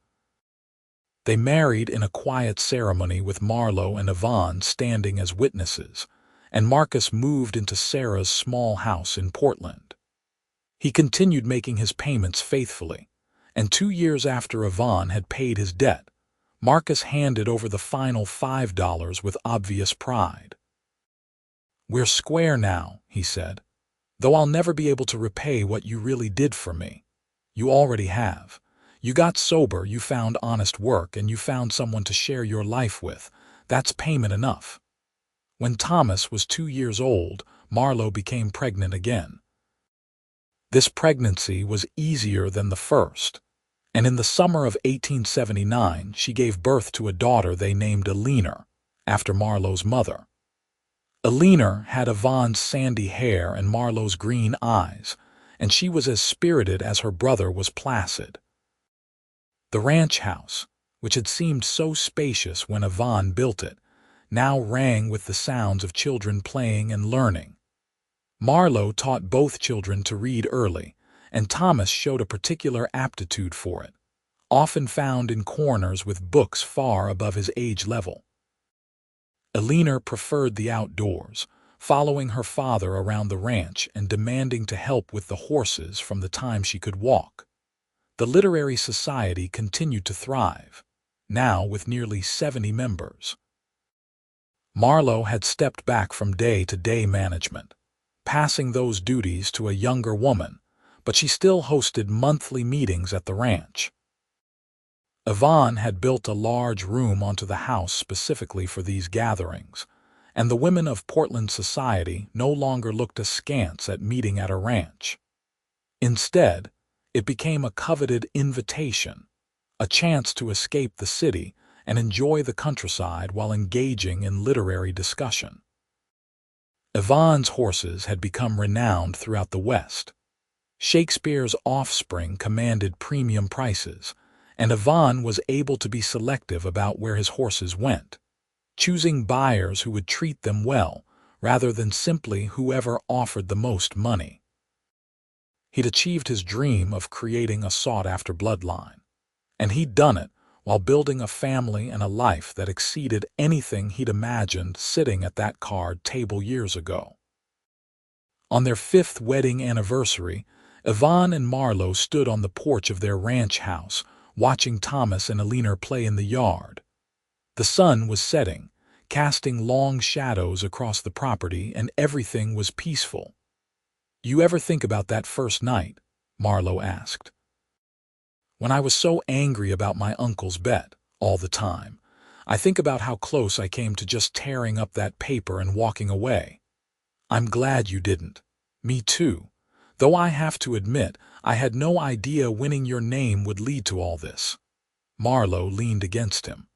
They married in a quiet ceremony with Marlowe and Yvonne standing as witnesses, and Marcus moved into Sarah's small house in Portland. He continued making his payments faithfully, and 2 years after Yvonne had paid his debt, Marcus handed over the final $5 with obvious pride. "We're square now," he said, "though I'll never be able to repay what you really did for me. You already have. You got sober, you found honest work, and you found someone to share your life with. That's payment enough." When Thomas was 2 years old, Marlowe became pregnant again. This pregnancy was easier than the first, and in the summer of 1879 she gave birth to a daughter they named Eleanor, after Marlowe's mother. Eleanor had Yvonne's sandy hair and Marlowe's green eyes, and she was as spirited as her brother was placid. The ranch house, which had seemed so spacious when Yvonne built it, now rang with the sounds of children playing and learning. Marlowe taught both children to read early, and Thomas showed a particular aptitude for it, often found in corners with books far above his age level. Eleanor preferred the outdoors, following her father around the ranch and demanding to help with the horses from the time she could walk. The literary society continued to thrive, now with nearly 70 members. Marlowe had stepped back from day-to-day management, passing those duties to a younger woman, but she still hosted monthly meetings at the ranch. Yvonne had built a large room onto the house specifically for these gatherings, and the women of Portland society no longer looked askance at meeting at a ranch. Instead, it became a coveted invitation, a chance to escape the city and enjoy the countryside while engaging in literary discussion. Yvonne's horses had become renowned throughout the West. Shakespeare's offspring commanded premium prices, and Yvonne was able to be selective about where his horses went, choosing buyers who would treat them well rather than simply whoever offered the most money. He'd achieved his dream of creating a sought-after bloodline, and he'd done it while building a family and a life that exceeded anything he'd imagined sitting at that card table years ago. On their 5th wedding anniversary, Yvonne and Marlowe stood on the porch of their ranch house, watching Thomas and Eleanor play in the yard. The sun was setting, casting long shadows across the property, and everything was peaceful. "You ever think about that first night?" Marlowe asked. "When I was so angry about my uncle's bet, all the time, I think about how close I came to just tearing up that paper and walking away." "I'm glad you didn't." "Me too. Though I have to admit, I had no idea winning your name would lead to all this." Marlowe leaned against him.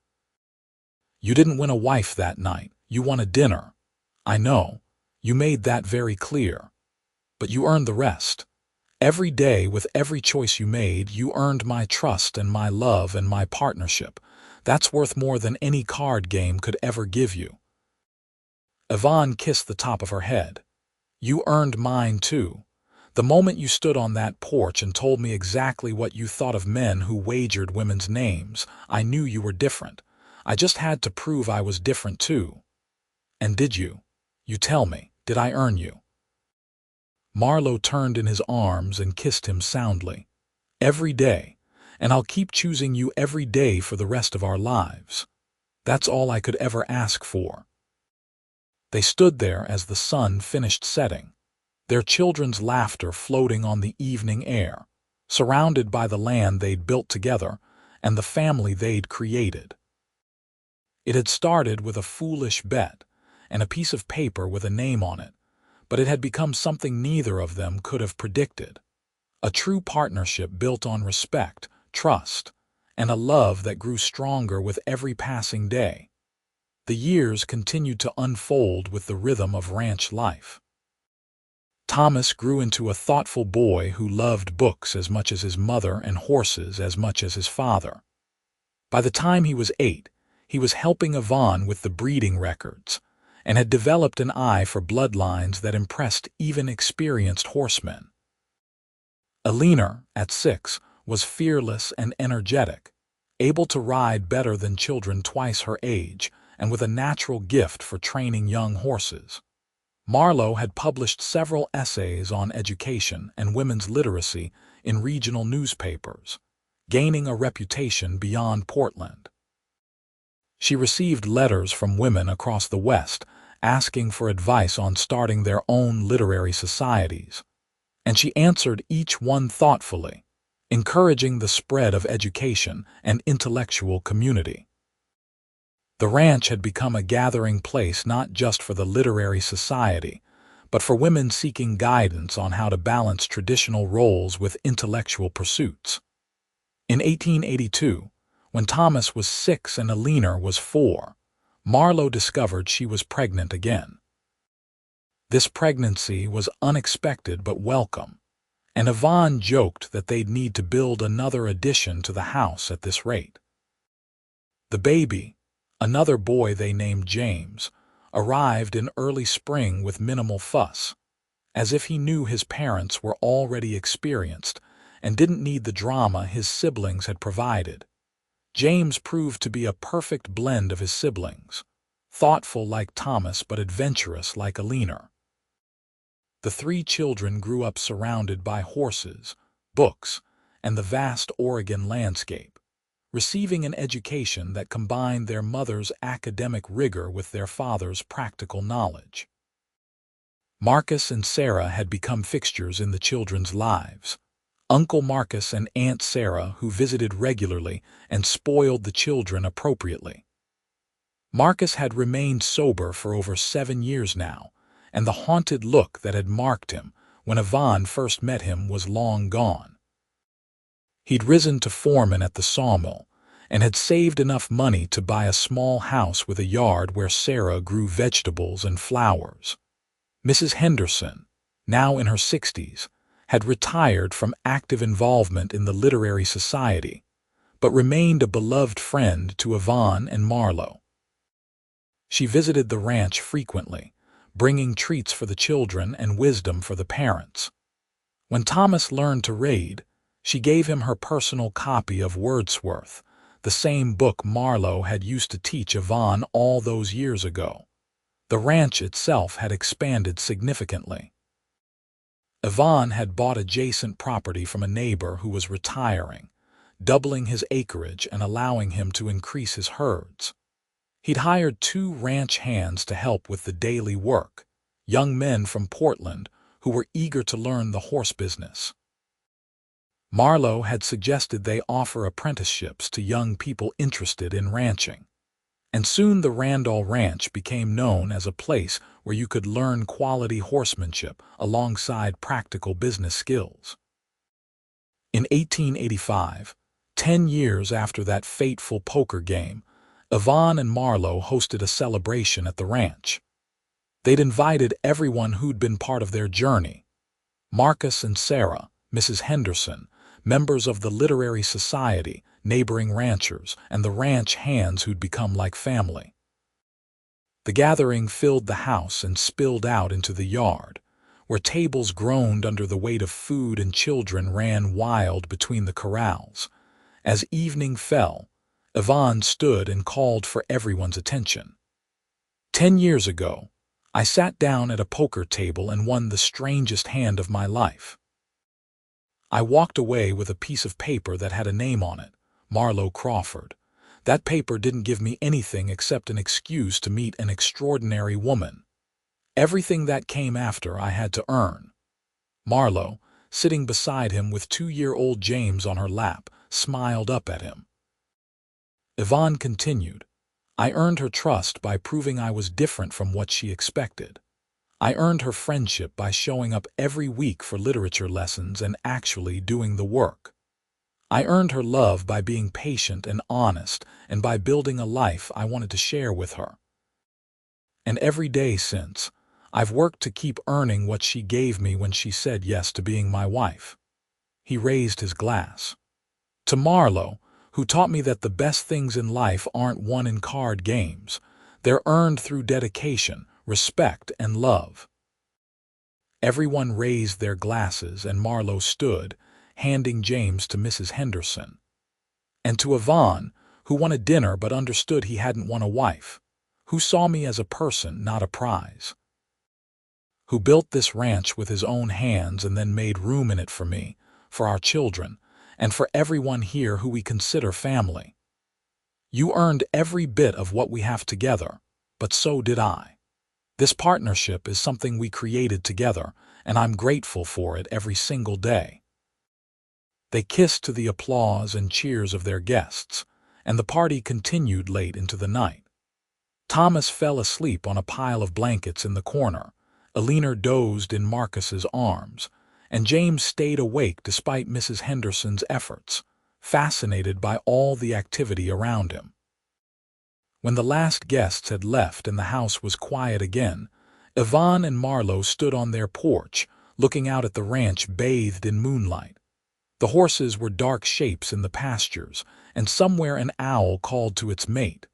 "You didn't win a wife that night. You won a dinner. I know. You made that very clear. But you earned the rest. Every day, with every choice you made, you earned my trust and my love and my partnership. That's worth more than any card game could ever give you. Yvonne kissed the top of her head. You earned mine too. The moment you stood on that porch and told me exactly what you thought of men who wagered women's names, I knew you were different. I just had to prove I was different too. And did you? You tell me, did I earn you? Marlowe turned in his arms and kissed him soundly. Every day, and I'll keep choosing you every day for the rest of our lives. That's all I could ever ask for. They stood there as the sun finished setting, their children's laughter floating on the evening air, surrounded by the land they'd built together and the family they'd created. It had started with a foolish bet and a piece of paper with a name on it, but it had become something neither of them could have predicted. A true partnership built on respect, trust, and a love that grew stronger with every passing day. The years continued to unfold with the rhythm of ranch life. Thomas grew into a thoughtful boy who loved books as much as his mother and horses as much as his father. By the time he was 8, he was helping Yvonne with the breeding records and had developed an eye for bloodlines that impressed even experienced horsemen. Eleanor, at 6, was fearless and energetic, able to ride better than children twice her age and with a natural gift for training young horses. Marlowe had published several essays on education and women's literacy in regional newspapers, gaining a reputation beyond Portland. She received letters from women across the West asking for advice on starting their own literary societies, and she answered each one thoughtfully, encouraging the spread of education and intellectual community. The ranch had become a gathering place not just for the literary society, but for women seeking guidance on how to balance traditional roles with intellectual pursuits. In 1882, when Thomas was 6 and Eleanor was 4, Marlowe discovered she was pregnant again. This pregnancy was unexpected but welcome, and Yvonne joked that they'd need to build another addition to the house at this rate. The baby, another boy they named James, arrived in early spring with minimal fuss, as if he knew his parents were already experienced and didn't need the drama his siblings had provided. James proved to be a perfect blend of his siblings, thoughtful like Thomas but adventurous like Eleanor. The 3 children grew up surrounded by horses, books, and the vast Oregon landscape, receiving an education that combined their mother's academic rigor with their father's practical knowledge. Marcus and Sarah had become fixtures in the children's lives. Uncle Marcus and Aunt Sarah, who visited regularly and spoiled the children appropriately. Marcus had remained sober for over 7 years now, and the haunted look that had marked him when Yvonne first met him was long gone. He'd risen to foreman at the sawmill and had saved enough money to buy a small house with a yard where Sarah grew vegetables and flowers. Mrs. Henderson, now in her 60s, had retired from active involvement in the literary society, but remained a beloved friend to Yvonne and Marlowe. She visited the ranch frequently, bringing treats for the children and wisdom for the parents. When Thomas learned to read, she gave him her personal copy of Wordsworth, the same book Marlowe had used to teach Yvonne all those years ago. The ranch itself had expanded significantly. Yvonne had bought adjacent property from a neighbor who was retiring, doubling his acreage and allowing him to increase his herds. He'd hired 2 ranch hands to help with the daily work, young men from Portland who were eager to learn the horse business. Marlowe had suggested they offer apprenticeships to young people interested in ranching, and soon the Randall Ranch became known as a place where you could learn quality horsemanship alongside practical business skills. In 1885, 10 years after that fateful poker game, Yvonne and Marlowe hosted a celebration at the ranch. They'd invited everyone who'd been part of their journey: Marcus and Sarah, Mrs. Henderson, members of the Literary Society, neighboring ranchers, and the ranch hands who'd become like family. The gathering filled the house and spilled out into the yard, where tables groaned under the weight of food and children ran wild between the corrals. As evening fell, Yvonne stood and called for everyone's attention. 10 years ago, I sat down at a poker table and won the strangest hand of my life. I walked away with a piece of paper that had a name on it: Marlowe Crawford. That paper didn't give me anything except an excuse to meet an extraordinary woman. Everything that came after I had to earn. Marlowe, sitting beside him with 2-year-old James on her lap, smiled up at him. Yvonne continued, I earned her trust by proving I was different from what she expected. I earned her friendship by showing up every week for literature lessons and actually doing the work. I earned her love by being patient and honest and by building a life I wanted to share with her. And every day since, I've worked to keep earning what she gave me when she said yes to being my wife. He raised his glass. To Marlowe, who taught me that the best things in life aren't won in card games. They're earned through dedication, respect, and love. Everyone raised their glasses and Marlowe stood, handing James to Mrs. Henderson. And to Yvonne, who won a dinner but understood he hadn't won a wife, who saw me as a person, not a prize, who built this ranch with his own hands and then made room in it for me, for our children, and for everyone here who we consider family. You earned every bit of what we have together, but so did I. This partnership is something we created together, and I'm grateful for it every single day. They kissed to the applause and cheers of their guests, and the party continued late into the night. Thomas fell asleep on a pile of blankets in the corner, Alina dozed in Marcus's arms, and James stayed awake despite Mrs. Henderson's efforts, fascinated by all the activity around him. When the last guests had left and the house was quiet again, Yvonne and Marlowe stood on their porch, looking out at the ranch bathed in moonlight. The horses were dark shapes in the pastures, and somewhere an owl called to its mate.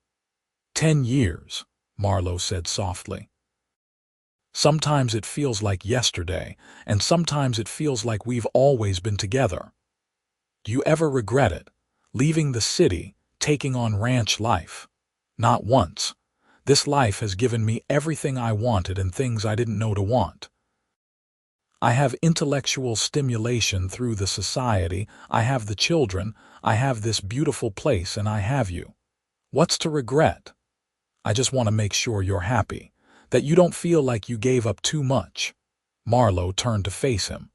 10 years, Marlowe said softly. Sometimes it feels like yesterday, and sometimes it feels like we've always been together. Do you ever regret it, leaving the city, taking on ranch life? Not once. This life has given me everything I wanted and things I didn't know to want. I have intellectual stimulation through the society, I have the children, I have this beautiful place, and I have you. What's to regret? I just want to make sure you're happy, that you don't feel like you gave up too much. Marlowe turned to face him.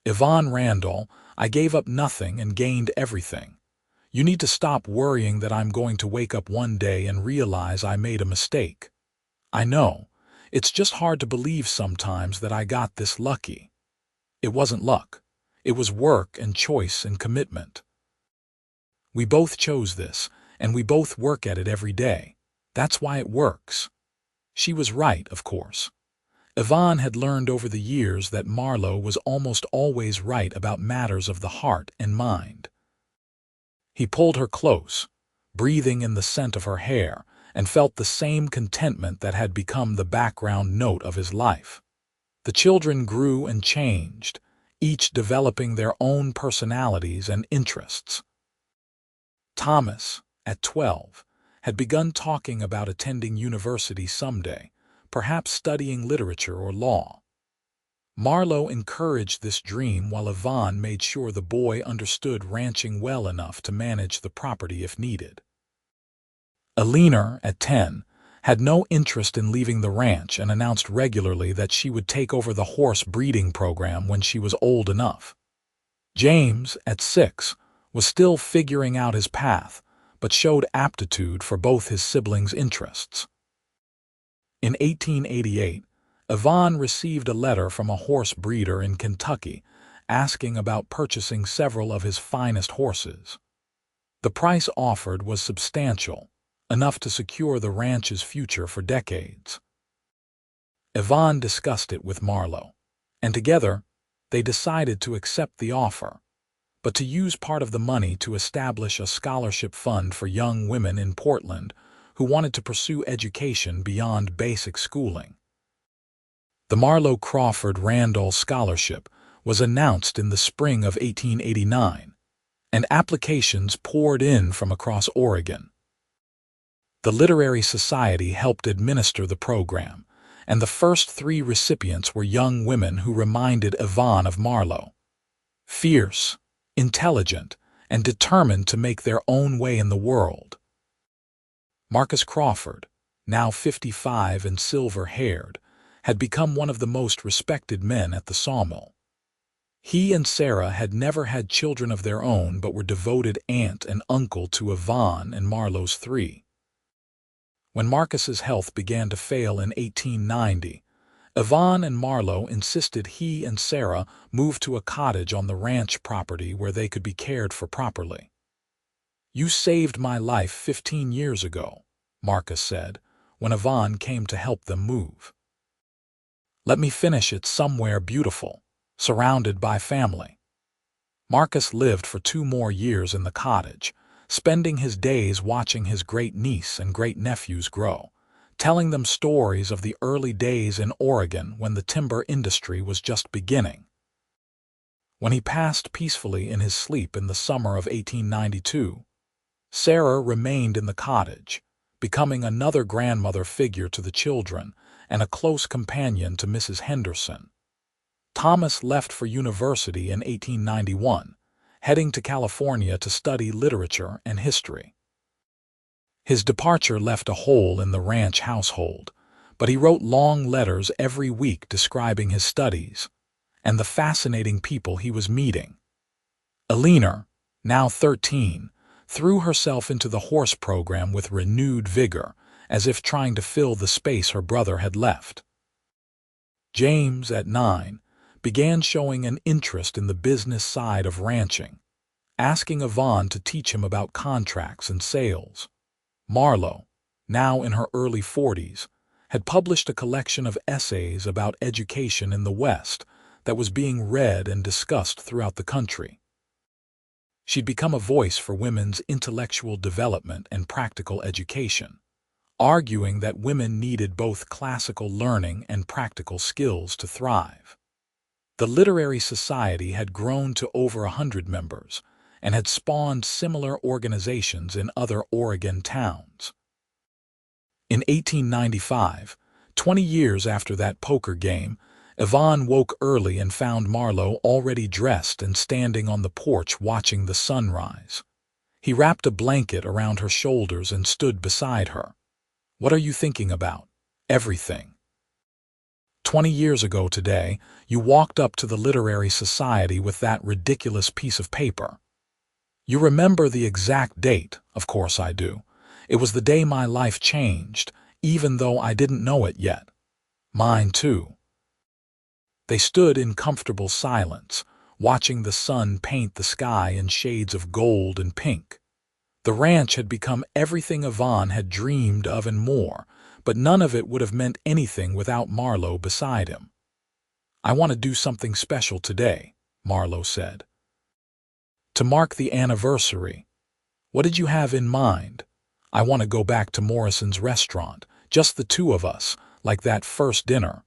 Yvonne Randall, I gave up nothing and gained everything. You need to stop worrying that I'm going to wake up one day and realize I made a mistake. I know. It's just hard to believe sometimes that I got this lucky. It wasn't luck. It was work and choice and commitment. We both chose this, and we both work at it every day. That's why it works. She was right, of course. Yvonne had learned over the years that Marlowe was almost always right about matters of the heart and mind. He pulled her close, breathing in the scent of her hair, and felt the same contentment that had become the background note of his life. The children grew and changed, each developing their own personalities and interests. Thomas, at 12, had begun talking about attending university someday, perhaps studying literature or law. Marlowe encouraged this dream while Yvonne made sure the boy understood ranching well enough to manage the property if needed. Alina, at 10, had no interest in leaving the ranch and announced regularly that she would take over the horse breeding program when she was old enough. James, at 6, was still figuring out his path, but showed aptitude for both his siblings' interests. In 1888, Yvonne received a letter from a horse breeder in Kentucky asking about purchasing several of his finest horses. The price offered was substantial, enough to secure the ranch's future for decades. Yvonne discussed it with Marlowe, and together they decided to accept the offer, but to use part of the money to establish a scholarship fund for young women in Portland who wanted to pursue education beyond basic schooling. The Marlowe Crawford Randall Scholarship was announced in the spring of 1889, and applications poured in from across Oregon. The Literary Society helped administer the program, and the first 3 recipients were young women who reminded Yvonne of Marlowe. Fierce, intelligent, and determined to make their own way in the world. Marcus Crawford, now 55 and silver-haired, had become one of the most respected men at the sawmill. He and Sarah had never had children of their own but were devoted aunt and uncle to Yvonne and Marlowe's 3. When Marcus's health began to fail in 1890, Yvonne and Marlowe insisted he and Sarah move to a cottage on the ranch property where they could be cared for properly. "You saved my life 15 years ago," Marcus said, when Yvonne came to help them move. "Let me finish it somewhere beautiful, surrounded by family." Marcus lived for 2 more years in the cottage, spending his days watching his great-niece and great-nephews grow, telling them stories of the early days in Oregon when the timber industry was just beginning. When he passed peacefully in his sleep in the summer of 1892, Sarah remained in the cottage, becoming another grandmother figure to the children and a close companion to Mrs. Henderson. Thomas left for university in 1891, heading to California to study literature and history. His departure left a hole in the ranch household, but he wrote long letters every week describing his studies and the fascinating people he was meeting. Eleanor, now 13, threw herself into the horse program with renewed vigor, as if trying to fill the space her brother had left. James, at 9, began showing an interest in the business side of ranching, asking Yvonne to teach him about contracts and sales. Marlowe, now in her early 40s, had published a collection of essays about education in the West that was being read and discussed throughout the country. She'd become a voice for women's intellectual development and practical education, arguing that women needed both classical learning and practical skills to thrive. The Literary Society had grown to over 100 members and had spawned similar organizations in other Oregon towns. In 1895, 20 years after that poker game, Yvonne woke early and found Marlowe already dressed and standing on the porch watching the sunrise. He wrapped a blanket around her shoulders and stood beside her. "What are you thinking about?" "Everything." 20 years ago today, you walked up to the Literary Society with that ridiculous piece of paper. You remember the exact date? Of course I do. It was the day my life changed, even though I didn't know it yet. Mine too. They stood in comfortable silence, watching the sun paint the sky in shades of gold and pink. The ranch had become everything Yvonne had dreamed of and more, but none of it would have meant anything without Marlowe beside him. "I want to do something special today," Marlowe said. "To mark the anniversary. What did you have in mind?" "I want to go back to Morrison's restaurant, just the 2 of us, like that first dinner."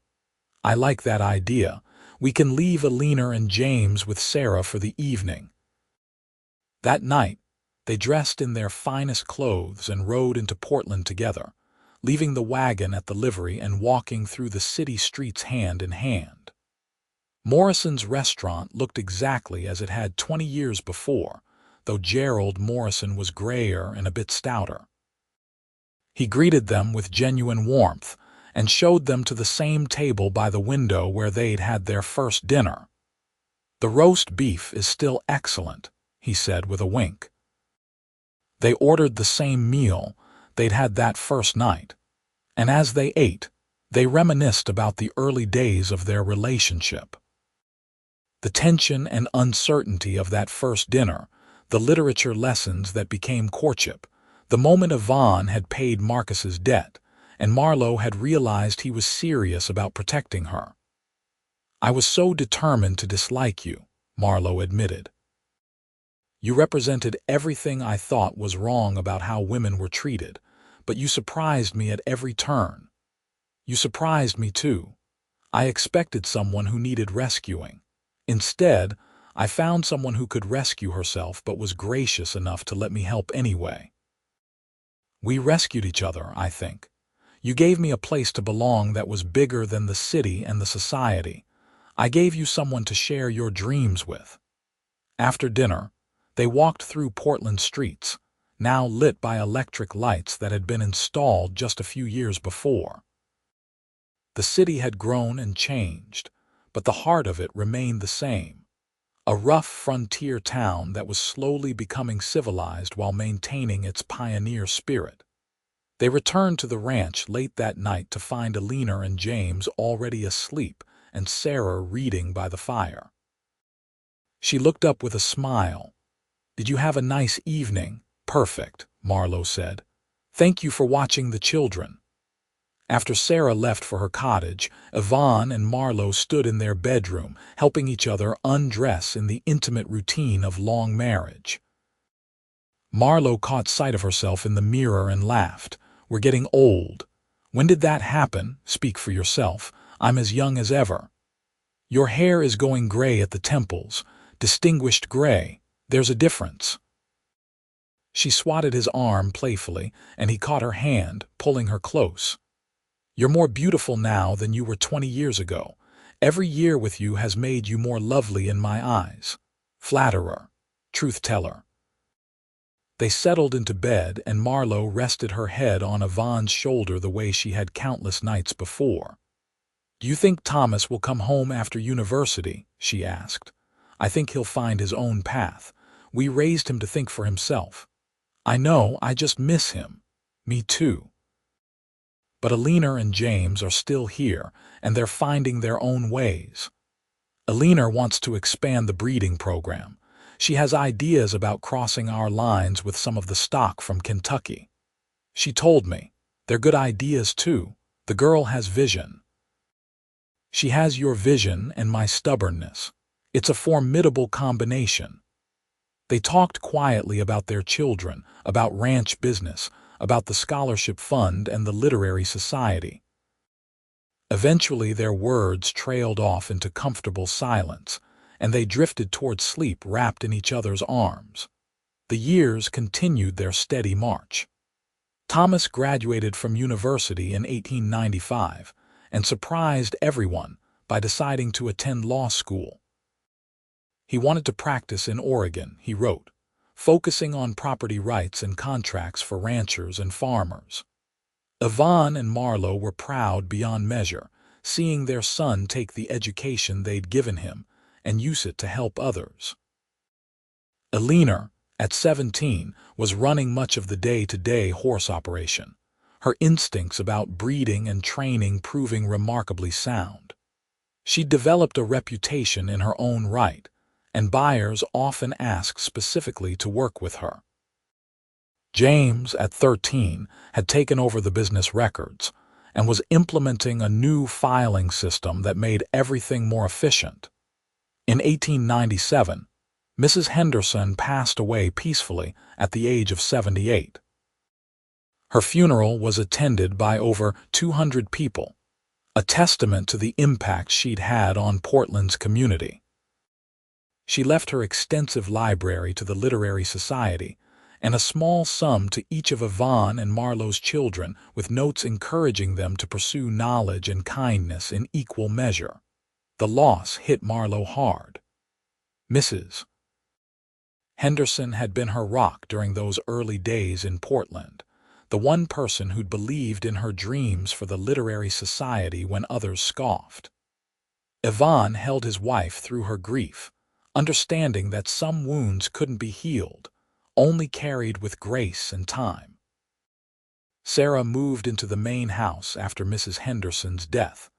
"I like that idea. We can leave Eleanor and James with Sarah for the evening." That night, they dressed in their finest clothes and rode into Portland together, leaving the wagon at the livery and walking through the city streets hand in hand. Morrison's restaurant looked exactly as it had 20 years before, though Gerald Morrison was grayer and a bit stouter. He greeted them with genuine warmth and showed them to the same table by the window where they'd had their first dinner. "The roast beef is still excellent," he said with a wink. They ordered the same meal they'd had that first night, and as they ate, they reminisced about the early days of their relationship. The tension and uncertainty of that first dinner, the literature lessons that became courtship, the moment Yvonne had paid Marcus's debt, and Marlowe had realized he was serious about protecting her. "I was so determined to dislike you," Marlowe admitted. "You represented everything I thought was wrong about how women were treated, but you surprised me at every turn. You surprised me, too. I expected someone who needed rescuing. Instead, I found someone who could rescue herself but was gracious enough to let me help anyway. We rescued each other, I think. You gave me a place to belong that was bigger than the city and the society. I gave you someone to share your dreams with." After dinner, they walked through Portland streets, now lit by electric lights that had been installed just a few years before. The city had grown and changed, but the heart of it remained the same. A rough frontier town that was slowly becoming civilized while maintaining its pioneer spirit. They returned to the ranch late that night to find Alina and James already asleep and Sarah reading by the fire. She looked up with a smile. "Did you have a nice evening?" "Perfect," Marlowe said. "Thank you for watching the children." After Sarah left for her cottage, Yvonne and Marlowe stood in their bedroom, helping each other undress in the intimate routine of long marriage. Marlowe caught sight of herself in the mirror and laughed. "We're getting old." "When did that happen?" "Speak for yourself. I'm as young as ever." "Your hair is going gray at the temples. Distinguished gray. There's a difference." She swatted his arm playfully, and he caught her hand, pulling her close. "You're more beautiful now than you were 20 years ago. Every year with you has made you more lovely in my eyes." Flatterer. Truth-teller. They settled into bed, and Marlowe rested her head on Yvonne's shoulder the way she had countless nights before. "Do you think Thomas will come home after university?" she asked. "I think he'll find his own path. We raised him to think for himself." "I know, I just miss him." "Me too." But Alina and James are still here, and they're finding their own ways. Alina wants to expand the breeding program. She has ideas about crossing our lines with some of the stock from Kentucky. She told me, "They're good ideas too. The girl has vision." "She has your vision and my stubbornness. It's a formidable combination." They talked quietly about their children, about ranch business, about the scholarship fund and the literary society. Eventually their words trailed off into comfortable silence, and they drifted toward sleep wrapped in each other's arms. The years continued their steady march. Thomas graduated from university in 1895 and surprised everyone by deciding to attend law school. He wanted to practice in Oregon, he wrote, focusing on property rights and contracts for ranchers and farmers. Yvonne and Marlowe were proud beyond measure, seeing their son take the education they'd given him and use it to help others. Alina, at 17, was running much of the day-to-day horse operation, her instincts about breeding and training proving remarkably sound. She'd developed a reputation in her own right, and buyers often asked specifically to work with her. James, at 13, had taken over the business records and was implementing a new filing system that made everything more efficient. In 1897, Mrs. Henderson passed away peacefully at the age of 78. Her funeral was attended by over 200 people, a testament to the impact she'd had on Portland's community. She left her extensive library to the Literary Society and a small sum to each of Yvonne and Marlowe's children, with notes encouraging them to pursue knowledge and kindness in equal measure. The loss hit Marlowe hard. Mrs. Henderson had been her rock during those early days in Portland, the one person who'd believed in her dreams for the Literary Society when others scoffed. Yvonne held his wife through her grief, understanding that some wounds couldn't be healed, only carried with grace and time. Sarah moved into the main house after Mrs. Henderson's death,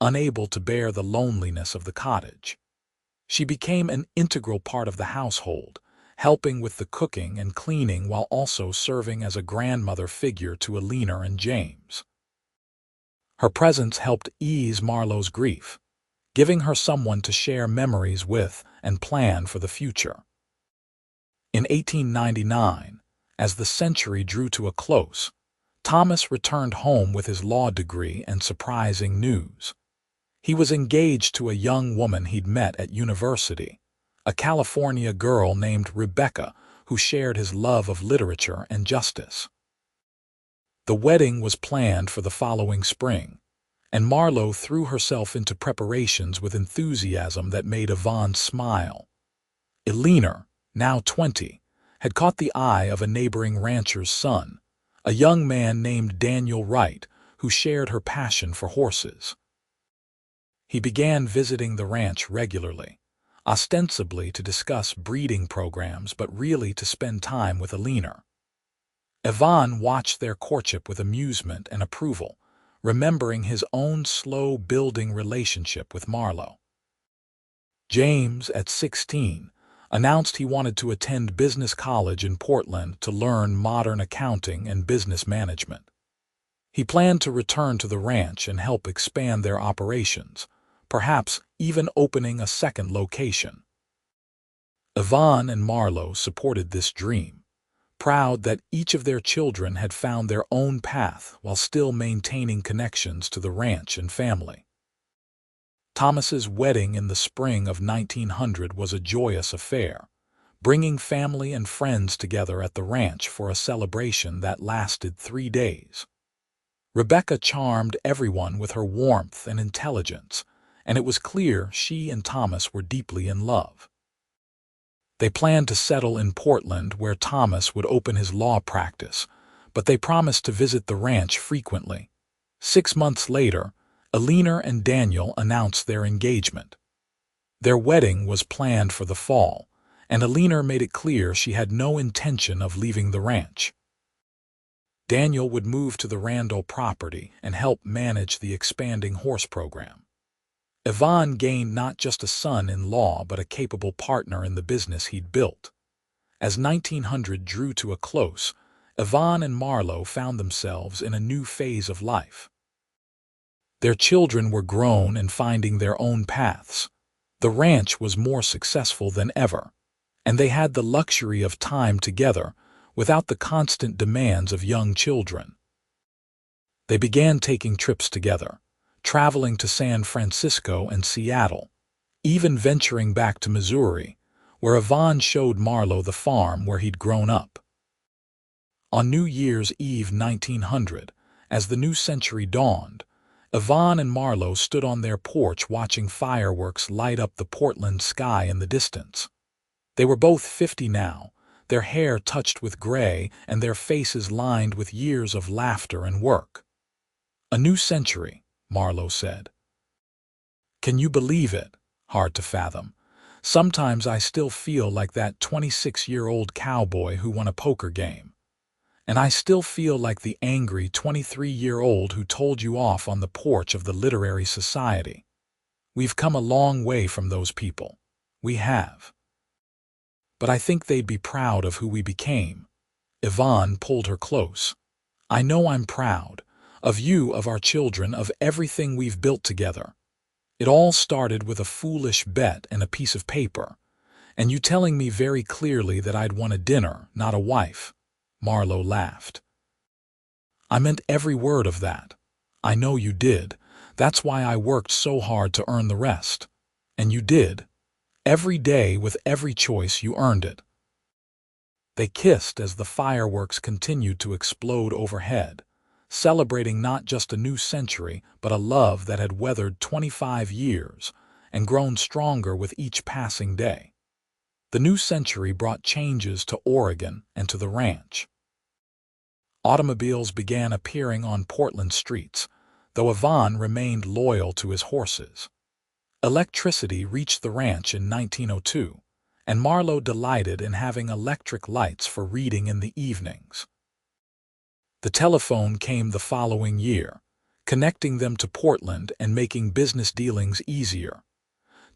unable to bear the loneliness of the cottage. She became an integral part of the household, helping with the cooking and cleaning while also serving as a grandmother figure to Alina and James. Her presence helped ease Marlowe's grief, giving her someone to share memories with and plan for the future. In 1899, as the century drew to a close, Thomas returned home with his law degree and surprising news. He was engaged to a young woman he'd met at university, a California girl named Rebecca, who shared his love of literature and justice. The wedding was planned for the following spring, and Marlowe threw herself into preparations with enthusiasm that made Yvonne smile. Eleanor, now 20, had caught the eye of a neighboring rancher's son, a young man named Daniel Wright, who shared her passion for horses. He began visiting the ranch regularly, ostensibly to discuss breeding programs but really to spend time with Eleanor. Yvonne watched their courtship with amusement and approval, remembering his own slow-building relationship with Marlowe. James, at 16, announced he wanted to attend business college in Portland to learn modern accounting and business management. He planned to return to the ranch and help expand their operations, perhaps even opening a second location. Yvonne and Marlowe supported this dream, proud that each of their children had found their own path while still maintaining connections to the ranch and family. Thomas's wedding in the spring of 1900 was a joyous affair, bringing family and friends together at the ranch for a celebration that lasted 3 days. Rebecca charmed everyone with her warmth and intelligence, and it was clear she and Thomas were deeply in love. They planned to settle in Portland, where Thomas would open his law practice, but they promised to visit the ranch frequently. 6 months later, Eleanor and Daniel announced their engagement. Their wedding was planned for the fall, and Eleanor made it clear she had no intention of leaving the ranch. Daniel would move to the Randall property and help manage the expanding horse program. Yvonne gained not just a son-in-law but a capable partner in the business he'd built. As 1900 drew to a close, Yvonne and Marlowe found themselves in a new phase of life. Their children were grown and finding their own paths. The ranch was more successful than ever, and they had the luxury of time together without the constant demands of young children. They began taking trips together, traveling to San Francisco and Seattle, even venturing back to Missouri, where Yvonne showed Marlowe the farm where he'd grown up. On New Year's Eve 1900, as the new century dawned, Yvonne and Marlowe stood on their porch watching fireworks light up the Portland sky in the distance. They were both 50 now, their hair touched with gray and their faces lined with years of laughter and work. "A new century," Marlowe said. "Can you believe it? Hard to fathom. Sometimes I still feel like that 26-year-old cowboy who won a poker game. And I still feel like the angry 23-year-old who told you off on the porch of the literary society. We've come a long way from those people. We have. But I think they'd be proud of who we became." Yvonne pulled her close. "I know I'm proud. Of you, of our children, of everything we've built together. It all started with a foolish bet and a piece of paper, and you telling me very clearly that I'd won a dinner, not a wife." Marlowe laughed. "I meant every word of that. I know you did. That's why I worked so hard to earn the rest. And you did. Every day, with every choice, you earned it." They kissed as the fireworks continued to explode overhead, celebrating not just a new century, but a love that had weathered 25 years and grown stronger with each passing day. The new century brought changes to Oregon and to the ranch. Automobiles began appearing on Portland streets, though Yvonne remained loyal to his horses. Electricity reached the ranch in 1902, and Marlowe delighted in having electric lights for reading in the evenings. The telephone came the following year, connecting them to Portland and making business dealings easier.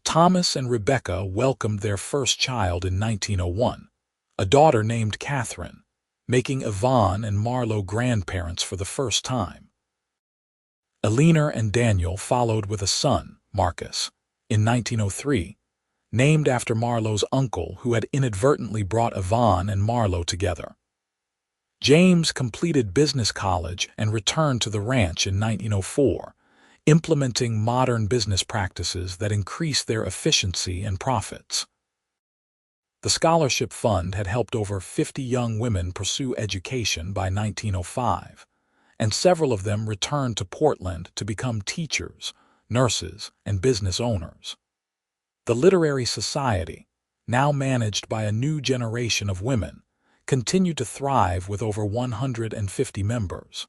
Thomas and Rebecca welcomed their first child in 1901, a daughter named Catherine, making Yvonne and Marlowe grandparents for the first time. Eleanor and Daniel followed with a son, Marcus, in 1903, named after Marlowe's uncle who had inadvertently brought Yvonne and Marlowe together. James completed business college and returned to the ranch in 1904, implementing modern business practices that increased their efficiency and profits. The scholarship fund had helped over 50 young women pursue education by 1905, and several of them returned to Portland to become teachers, nurses, and business owners. The Literary Society, now managed by a new generation of women, continued to thrive with over 150 members.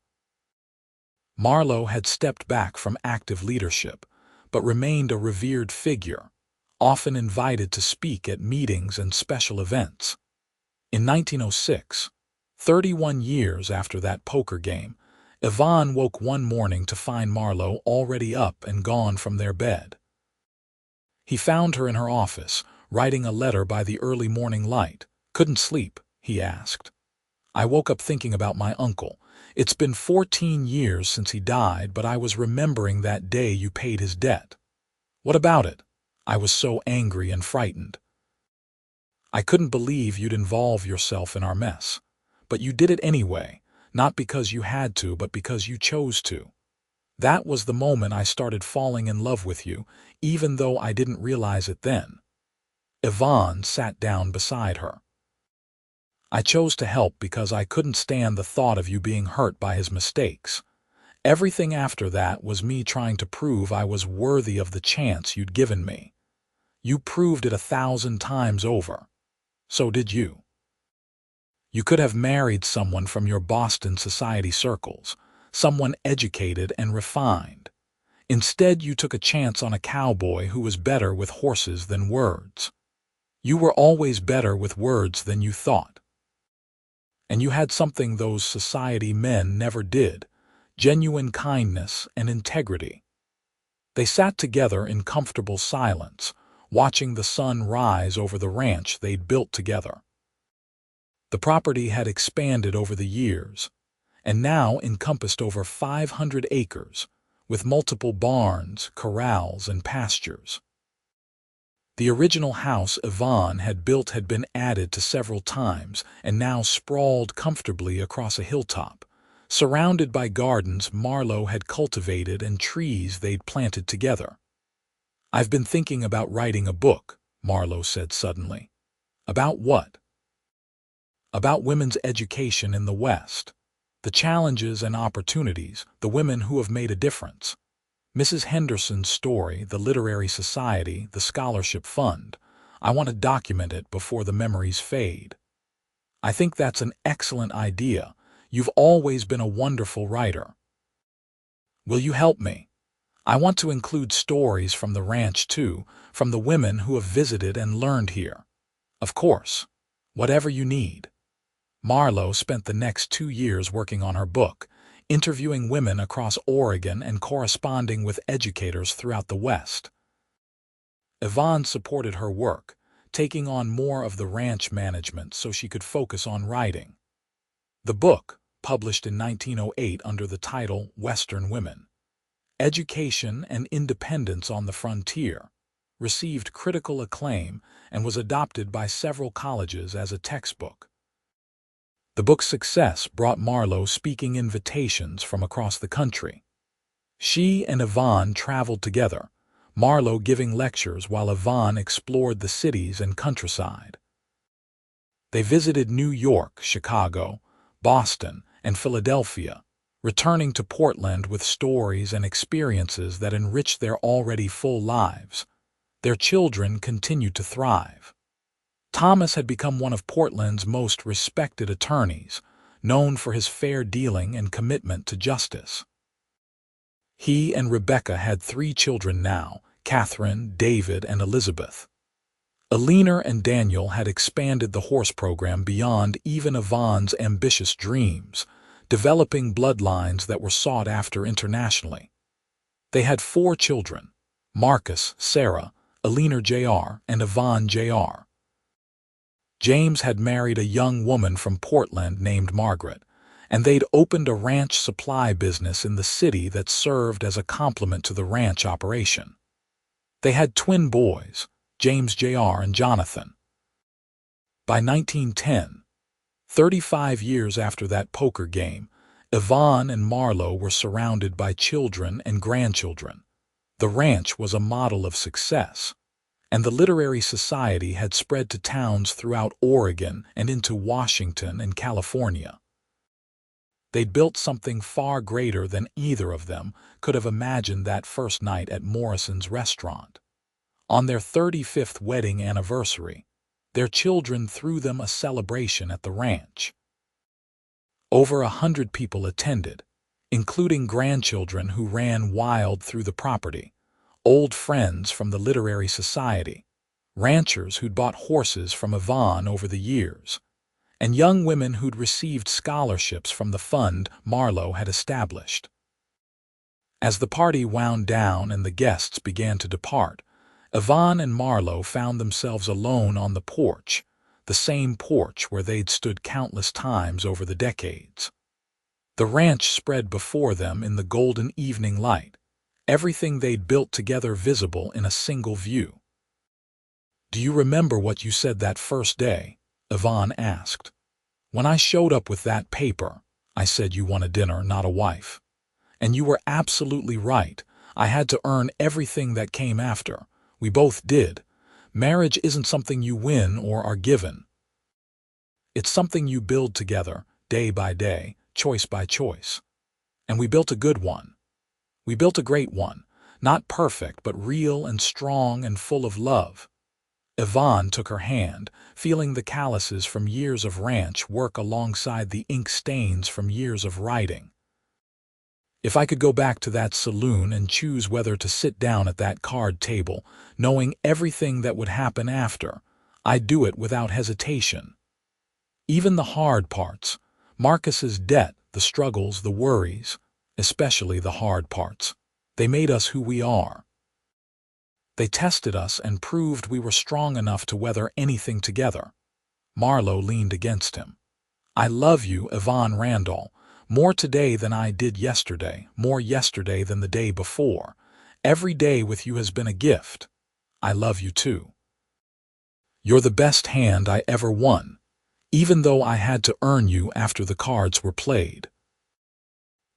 Marlowe had stepped back from active leadership, but remained a revered figure, often invited to speak at meetings and special events. In 1906, 31 years after that poker game, Yvonne woke one morning to find Marlowe already up and gone from their bed. He found her in her office, writing a letter by the early morning light. "Couldn't sleep?" he asked. "I woke up thinking about my uncle. It's been 14 years since he died, but I was remembering that day you paid his debt." "What about it?" "I was so angry and frightened. I couldn't believe you'd involve yourself in our mess. But you did it anyway, not because you had to, but because you chose to. That was the moment I started falling in love with you, even though I didn't realize it then." Yvonne sat down beside her. "I chose to help because I couldn't stand the thought of you being hurt by his mistakes. Everything after that was me trying to prove I was worthy of the chance you'd given me. You proved it 1,000 times over. So did you. You could have married someone from your Boston society circles, someone educated and refined. Instead, you took a chance on a cowboy who was better with horses than words. You were always better with words than you thought. And you had something those society men never did: genuine kindness and integrity." They sat together in comfortable silence, watching the sun rise over the ranch they'd built together. The property had expanded over the years, and now encompassed over 500 acres, with multiple barns, corrals, and pastures. The original house Yvonne had built had been added to several times and now sprawled comfortably across a hilltop, surrounded by gardens Marlowe had cultivated and trees they'd planted together. "I've been thinking about writing a book," Marlowe said suddenly. "About what?" "About women's education in the West. The challenges and opportunities, the women who have made a difference. Mrs. Henderson's story, the Literary Society, the Scholarship Fund. I want to document it before the memories fade." "I think that's an excellent idea. You've always been a wonderful writer." "Will you help me? I want to include stories from the ranch too, from the women who have visited and learned here." "Of course. Whatever you need." Marlowe spent the next 2 years working on her book, interviewing women across Oregon and corresponding with educators throughout the West. Yvonne supported her work, taking on more of the ranch management so she could focus on writing. The book, published in 1908 under the title Western Women: Education and Independence on the Frontier, received critical acclaim and was adopted by several colleges as a textbook. The book's success brought Marlowe speaking invitations from across the country. She and Yvonne traveled together, Marlowe giving lectures while Yvonne explored the cities and countryside. They visited New York, Chicago, Boston, and Philadelphia, returning to Portland with stories and experiences that enriched their already full lives. Their children continued to thrive. Thomas had become one of Portland's most respected attorneys, known for his fair dealing and commitment to justice. He and Rebecca had 3 children now: Catherine, David, and Elizabeth. Eleanor and Daniel had expanded the horse program beyond even Yvonne's ambitious dreams, developing bloodlines that were sought after internationally. They had 4 children: Marcus, Sarah, Eleanor Jr., and Yvonne Jr. James had married a young woman from Portland named Margaret, and they'd opened a ranch supply business in the city that served as a complement to the ranch operation. They had twin boys, James Jr. and Jonathan. By 1910, 35 years after that poker game, Yvonne and Marlowe were surrounded by children and grandchildren. The ranch was a model of success, and the literary society had spread to towns throughout Oregon and into Washington and California. They'd built something far greater than either of them could have imagined that first night at Morrison's restaurant. On their 35th wedding anniversary, their children threw them a celebration at the ranch. Over 100 people attended, including grandchildren who ran wild through the property, old friends from the literary society, ranchers who'd bought horses from Yvonne over the years, and young women who'd received scholarships from the fund Marlowe had established. As the party wound down and the guests began to depart, Yvonne and Marlowe found themselves alone on the porch, the same porch where they'd stood countless times over the decades. The ranch spread before them in the golden evening light, everything they'd built together visible in a single view. "Do you remember what you said that first day?" Yvonne asked. "When I showed up with that paper, I said you want a dinner, not a wife. And you were absolutely right. I had to earn everything that came after. We both did. Marriage isn't something you win or are given. It's something you build together, day by day, choice by choice. And we built a good one. We built a great one, not perfect, but real and strong and full of love." Yvonne took her hand, feeling the calluses from years of ranch work alongside the ink stains from years of writing. "If I could go back to that saloon and choose whether to sit down at that card table, knowing everything that would happen after, I'd do it without hesitation. Even the hard parts, Marcus's debt, the struggles, the worries, especially the hard parts, they made us who we are. They tested us and proved we were strong enough to weather anything together." Marlowe leaned against him. "I love you, Yvonne Randall, more today than I did yesterday, more yesterday than the day before. Every day with you has been a gift. I love you too. You're the best hand I ever won, even though I had to earn you after the cards were played."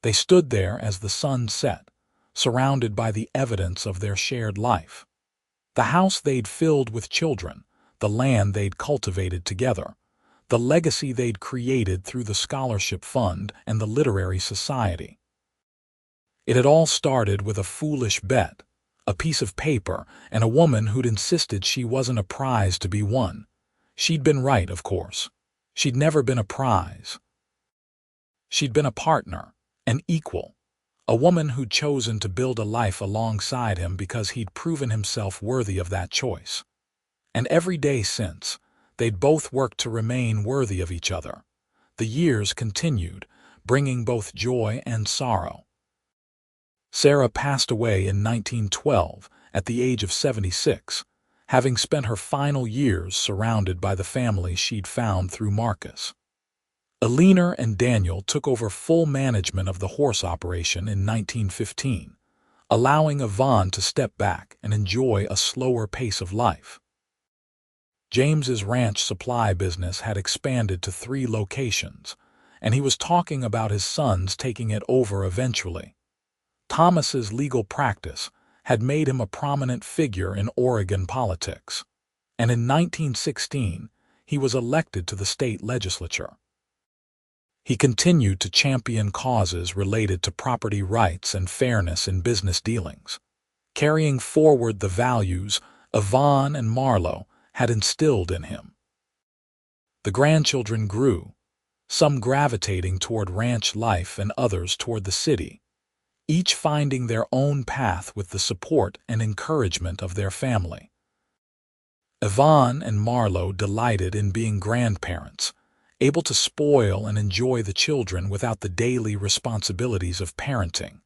They stood there as the sun set, surrounded by the evidence of their shared life. The house they'd filled with children, the land they'd cultivated together, the legacy they'd created through the scholarship fund and the literary society. It had all started with a foolish bet, a piece of paper, and a woman who'd insisted she wasn't a prize to be won. She'd been right, of course. She'd never been a prize. She'd been a partner, an equal, a woman who'd chosen to build a life alongside him because he'd proven himself worthy of that choice. And every day since, they'd both worked to remain worthy of each other. The years continued, bringing both joy and sorrow. Sarah passed away in 1912 at the age of 76, having spent her final years surrounded by the family she'd found through Marcus. Eleanor and Daniel took over full management of the horse operation in 1915, allowing Yvonne to step back and enjoy a slower pace of life. James's ranch supply business had expanded to 3 locations, and he was talking about his sons taking it over eventually. Thomas's legal practice had made him a prominent figure in Oregon politics, and in 1916 he was elected to the state legislature. He continued to champion causes related to property rights and fairness in business dealings, carrying forward the values Yvonne and Marlowe had instilled in him. The grandchildren grew, some gravitating toward ranch life and others toward the city, each finding their own path with the support and encouragement of their family. Yvonne and Marlowe delighted in being grandparents, able to spoil and enjoy the children without the daily responsibilities of parenting.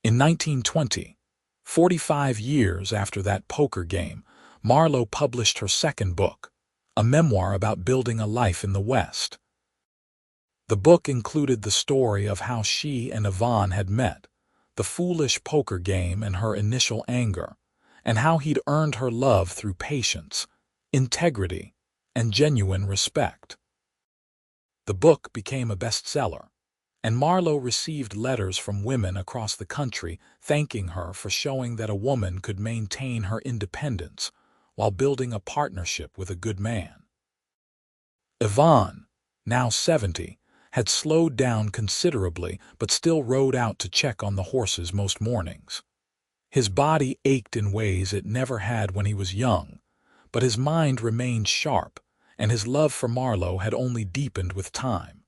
In 1920, 45 years after that poker game, Marlowe published her second book, a memoir about building a life in the West. The book included the story of how she and Yvonne had met, the foolish poker game and her initial anger, and how he'd earned her love through patience, integrity, and genuine respect. The book became a bestseller, and Marlowe received letters from women across the country thanking her for showing that a woman could maintain her independence while building a partnership with a good man. Yvonne, now 70, had slowed down considerably but still rode out to check on the horses most mornings. His body ached in ways it never had when he was young, but his mind remained sharp, and his love for Marlowe had only deepened with time.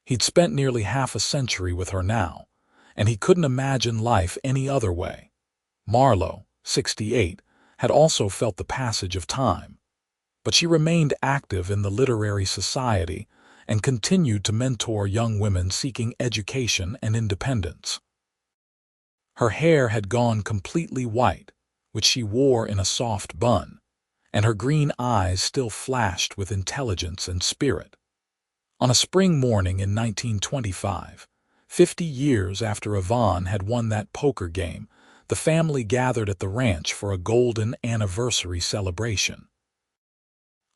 He'd spent nearly half a century with her now, and he couldn't imagine life any other way. Marlowe, 68, had also felt the passage of time, but she remained active in the literary society and continued to mentor young women seeking education and independence. Her hair had gone completely white, which she wore in a soft bun, and her green eyes still flashed with intelligence and spirit. On a spring morning in 1925, 50 years after Yvonne had won that poker game, the family gathered at the ranch for a golden anniversary celebration.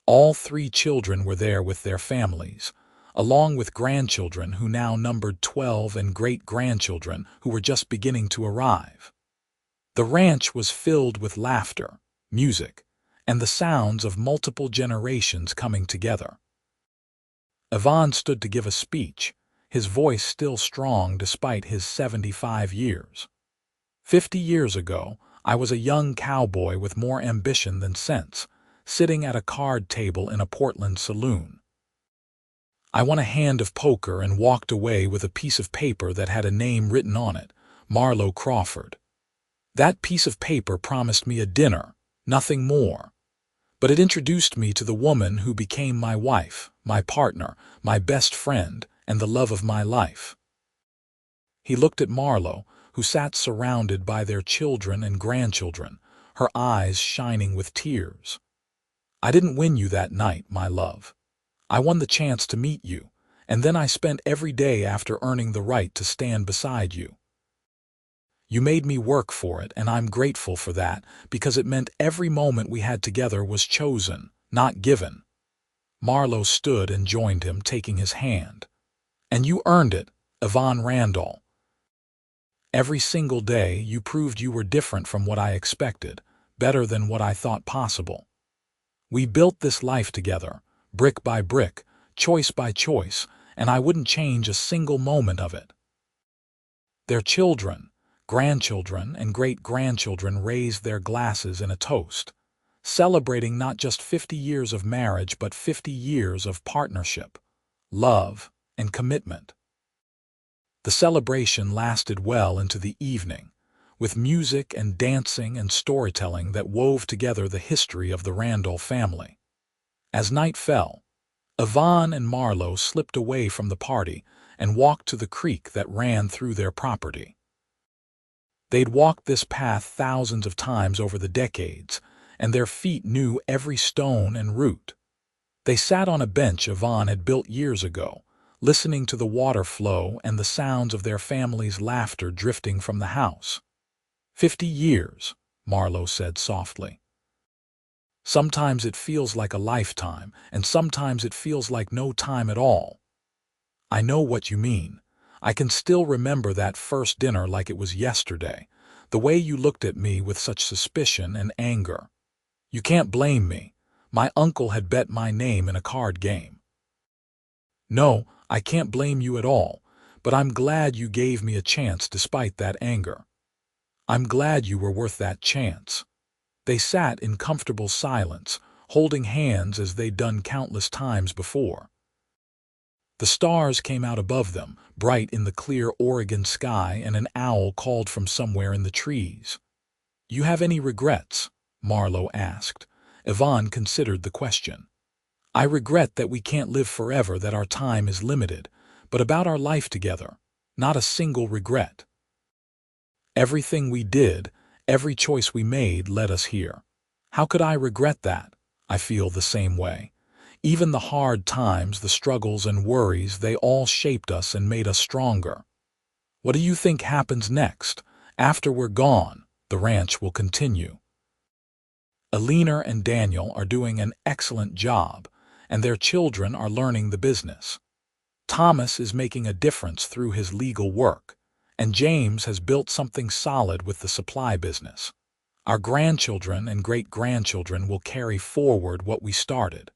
All 3 children were there with their families, along with grandchildren who now numbered 12 and great-grandchildren who were just beginning to arrive. The ranch was filled with laughter, music, and the sounds of multiple generations coming together. Yvonne stood to give a speech, his voice still strong despite his 75 years. 50 years ago, I was a young cowboy with more ambition than sense, sitting at a card table in a Portland saloon. I won a hand of poker and walked away with a piece of paper that had a name written on it, Marlowe Crawford. That piece of paper promised me a dinner, nothing more. But it introduced me to the woman who became my wife, my partner, my best friend, and the love of my life. He looked at Marlowe, who sat surrounded by their children and grandchildren, her eyes shining with tears. I didn't win you that night, my love. I won the chance to meet you, and then I spent every day after earning the right to stand beside you. You made me work for it, and I'm grateful for that, because it meant every moment we had together was chosen, not given. Marlowe stood and joined him, taking his hand. And you earned it, Yvonne Randall. Every single day you proved you were different from what I expected, better than what I thought possible. We built this life together, brick by brick, choice by choice, and I wouldn't change a single moment of it. Their children, grandchildren, and great-grandchildren raised their glasses in a toast, celebrating not just 50 years of marriage but 50 years of partnership, love, and commitment. The celebration lasted well into the evening, with music and dancing and storytelling that wove together the history of the Randall family. As night fell, Yvonne and Marlowe slipped away from the party and walked to the creek that ran through their property. They'd walked this path thousands of times over the decades, and their feet knew every stone and root. They sat on a bench Yvonne had built years ago, listening to the water flow and the sounds of their family's laughter drifting from the house. 50 years, Marlowe said softly. Sometimes it feels like a lifetime, and sometimes it feels like no time at all. I know what you mean. I can still remember that first dinner like it was yesterday, the way you looked at me with such suspicion and anger. You can't blame me. My uncle had bet my name in a card game. No, I can't blame you at all, but I'm glad you gave me a chance despite that anger. I'm glad you were worth that chance. They sat in comfortable silence, holding hands as they'd done countless times before. The stars came out above them, bright in the clear Oregon sky, and an owl called from somewhere in the trees. You have any regrets? Marlowe asked. Yvonne considered the question. I regret that we can't live forever, that our time is limited, but about our life together, not a single regret. Everything we did, every choice we made led us here. How could I regret that? I feel the same way. Even the hard times, the struggles and worries, they all shaped us and made us stronger. What do you think happens next? After we're gone, the ranch will continue. Alina and Daniel are doing an excellent job, and their children are learning the business. Thomas is making a difference through his legal work, and James has built something solid with the supply business. Our grandchildren and great-grandchildren will carry forward what we started.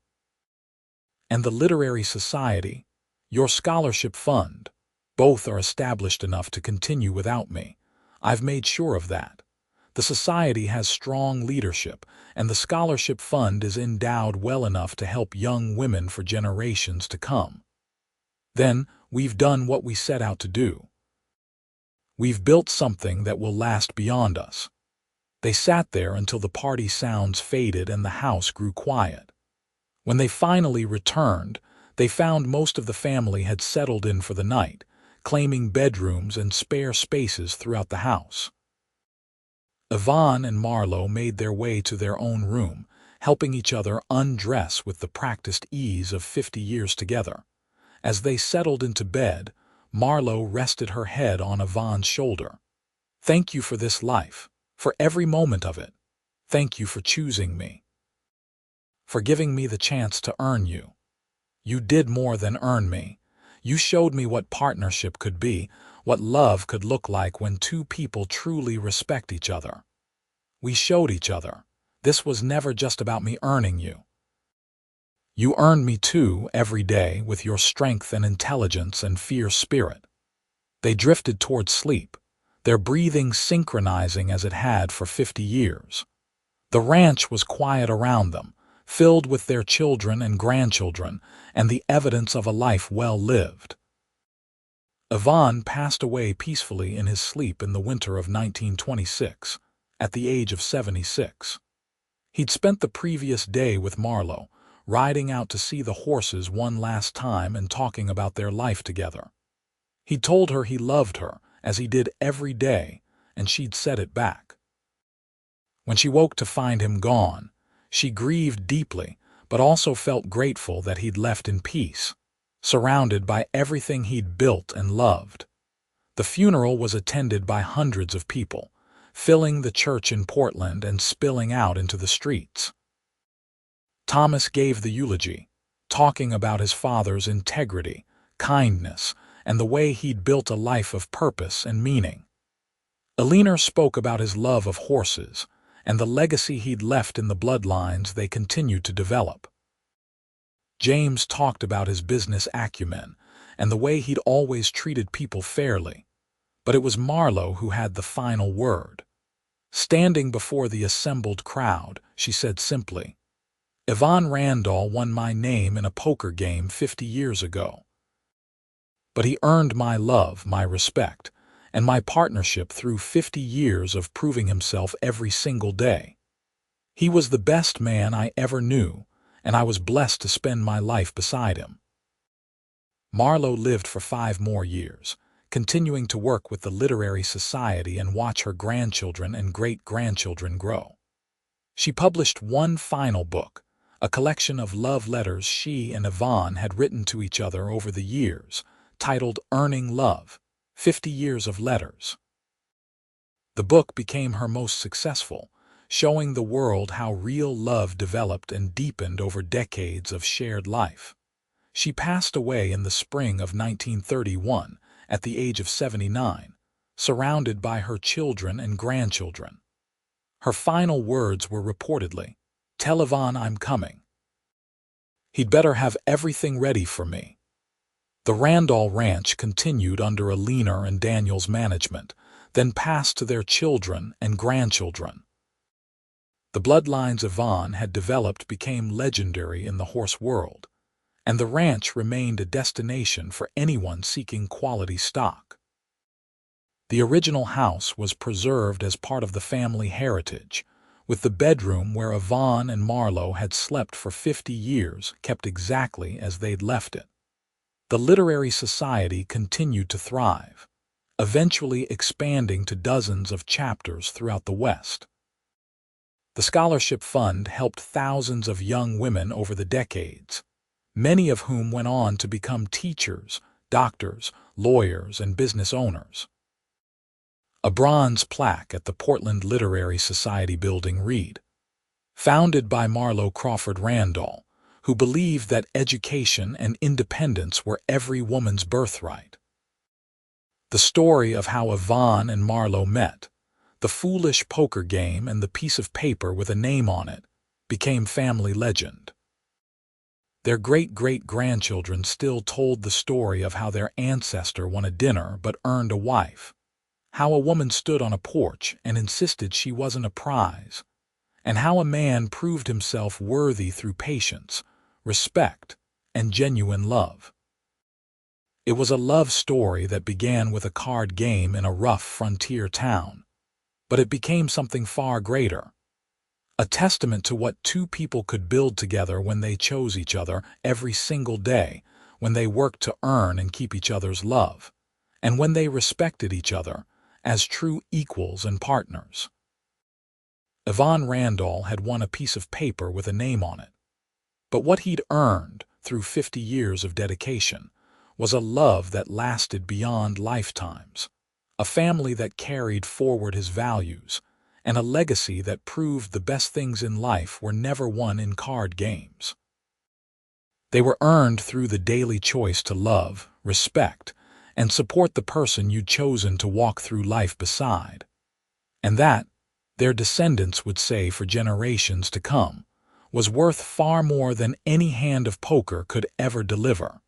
And the Literary Society, your scholarship fund, both are established enough to continue without me. I've made sure of that. The Society has strong leadership, and the scholarship fund is endowed well enough to help young women for generations to come. Then, we've done what we set out to do. We've built something that will last beyond us. They sat there until the party sounds faded and the house grew quiet. When they finally returned, they found most of the family had settled in for the night, claiming bedrooms and spare spaces throughout the house. Yvonne and Marlowe made their way to their own room, helping each other undress with the practiced ease of 50 years together. As they settled into bed, Marlowe rested her head on Yvonne's shoulder. "Thank you for this life, for every moment of it. Thank you for choosing me, for giving me the chance to earn you. You did more than earn me. You showed me what partnership could be, what love could look like when two people truly respect each other. We showed each other. This was never just about me earning you. You earned me too every day with your strength and intelligence and fierce spirit." They drifted toward sleep, their breathing synchronizing as it had for 50 years. The ranch was quiet around them, filled with their children and grandchildren and the evidence of a life well lived. Yvonne passed away peacefully in his sleep in the winter of 1926, at the age of 76. He'd spent the previous day with Marlowe, riding out to see the horses one last time and talking about their life together. He told her he loved her, as he did every day, and she'd said it back. When she woke to find him gone, she grieved deeply, but also felt grateful that he'd left in peace, surrounded by everything he'd built and loved. The funeral was attended by hundreds of people, filling the church in Portland and spilling out into the streets. Thomas gave the eulogy, talking about his father's integrity, kindness, and the way he'd built a life of purpose and meaning. Alina spoke about his love of horses and the legacy he'd left in the bloodlines they continued to develop. James talked about his business acumen and the way he'd always treated people fairly, but it was Marlowe who had the final word. Standing before the assembled crowd, she said simply, "Yvonne Randall won my name in a poker game 50 years ago. But he earned my love, my respect, and my partnership through 50 years of proving himself every single day. He was the best man I ever knew, and I was blessed to spend my life beside him." Marlowe lived for 5 more years, continuing to work with the Literary Society and watch her grandchildren and great-grandchildren grow. She published one final book, a collection of love letters she and Yvonne had written to each other over the years, titled Earning Love, 50 Years of Letters. The book became her most successful, showing the world how real love developed and deepened over decades of shared life. She passed away in the spring of 1931 at the age of 79, surrounded by her children and grandchildren. Her final words were reportedly, "Tell Yvonne I'm coming. He'd better have everything ready for me." The Randall Ranch continued under Alina and Daniel's management, then passed to their children and grandchildren. The bloodlines Yvonne had developed became legendary in the horse world, and the ranch remained a destination for anyone seeking quality stock. The original house was preserved as part of the family heritage, with the bedroom where Yvonne and Marlowe had slept for 50 years kept exactly as they'd left it. The Literary Society continued to thrive, eventually expanding to dozens of chapters throughout the West. The scholarship fund helped thousands of young women over the decades, many of whom went on to become teachers, doctors, lawyers, and business owners. A bronze plaque at the Portland Literary Society building read, "Founded by Marlowe Crawford Randall, who believed that education and independence were every woman's birthright." The story of how Yvonne and Marlowe met, the foolish poker game and the piece of paper with a name on it, became family legend. Their great-great-grandchildren still told the story of how their ancestor won a dinner but earned a wife, how a woman stood on a porch and insisted she wasn't a prize, and how a man proved himself worthy through patience, respect, and genuine love. It was a love story that began with a card game in a rough frontier town, but it became something far greater, a testament to what two people could build together when they chose each other every single day, when they worked to earn and keep each other's love, and when they respected each other as true equals and partners. Yvonne Randall had won a piece of paper with a name on it, but what he'd earned through 50 years of dedication was a love that lasted beyond lifetimes, a family that carried forward his values, and a legacy that proved the best things in life were never won in card games. They were earned through the daily choice to love, respect, and support the person you'd chosen to walk through life beside. And that, their descendants would say for generations to come, was worth far more than any hand of poker could ever deliver.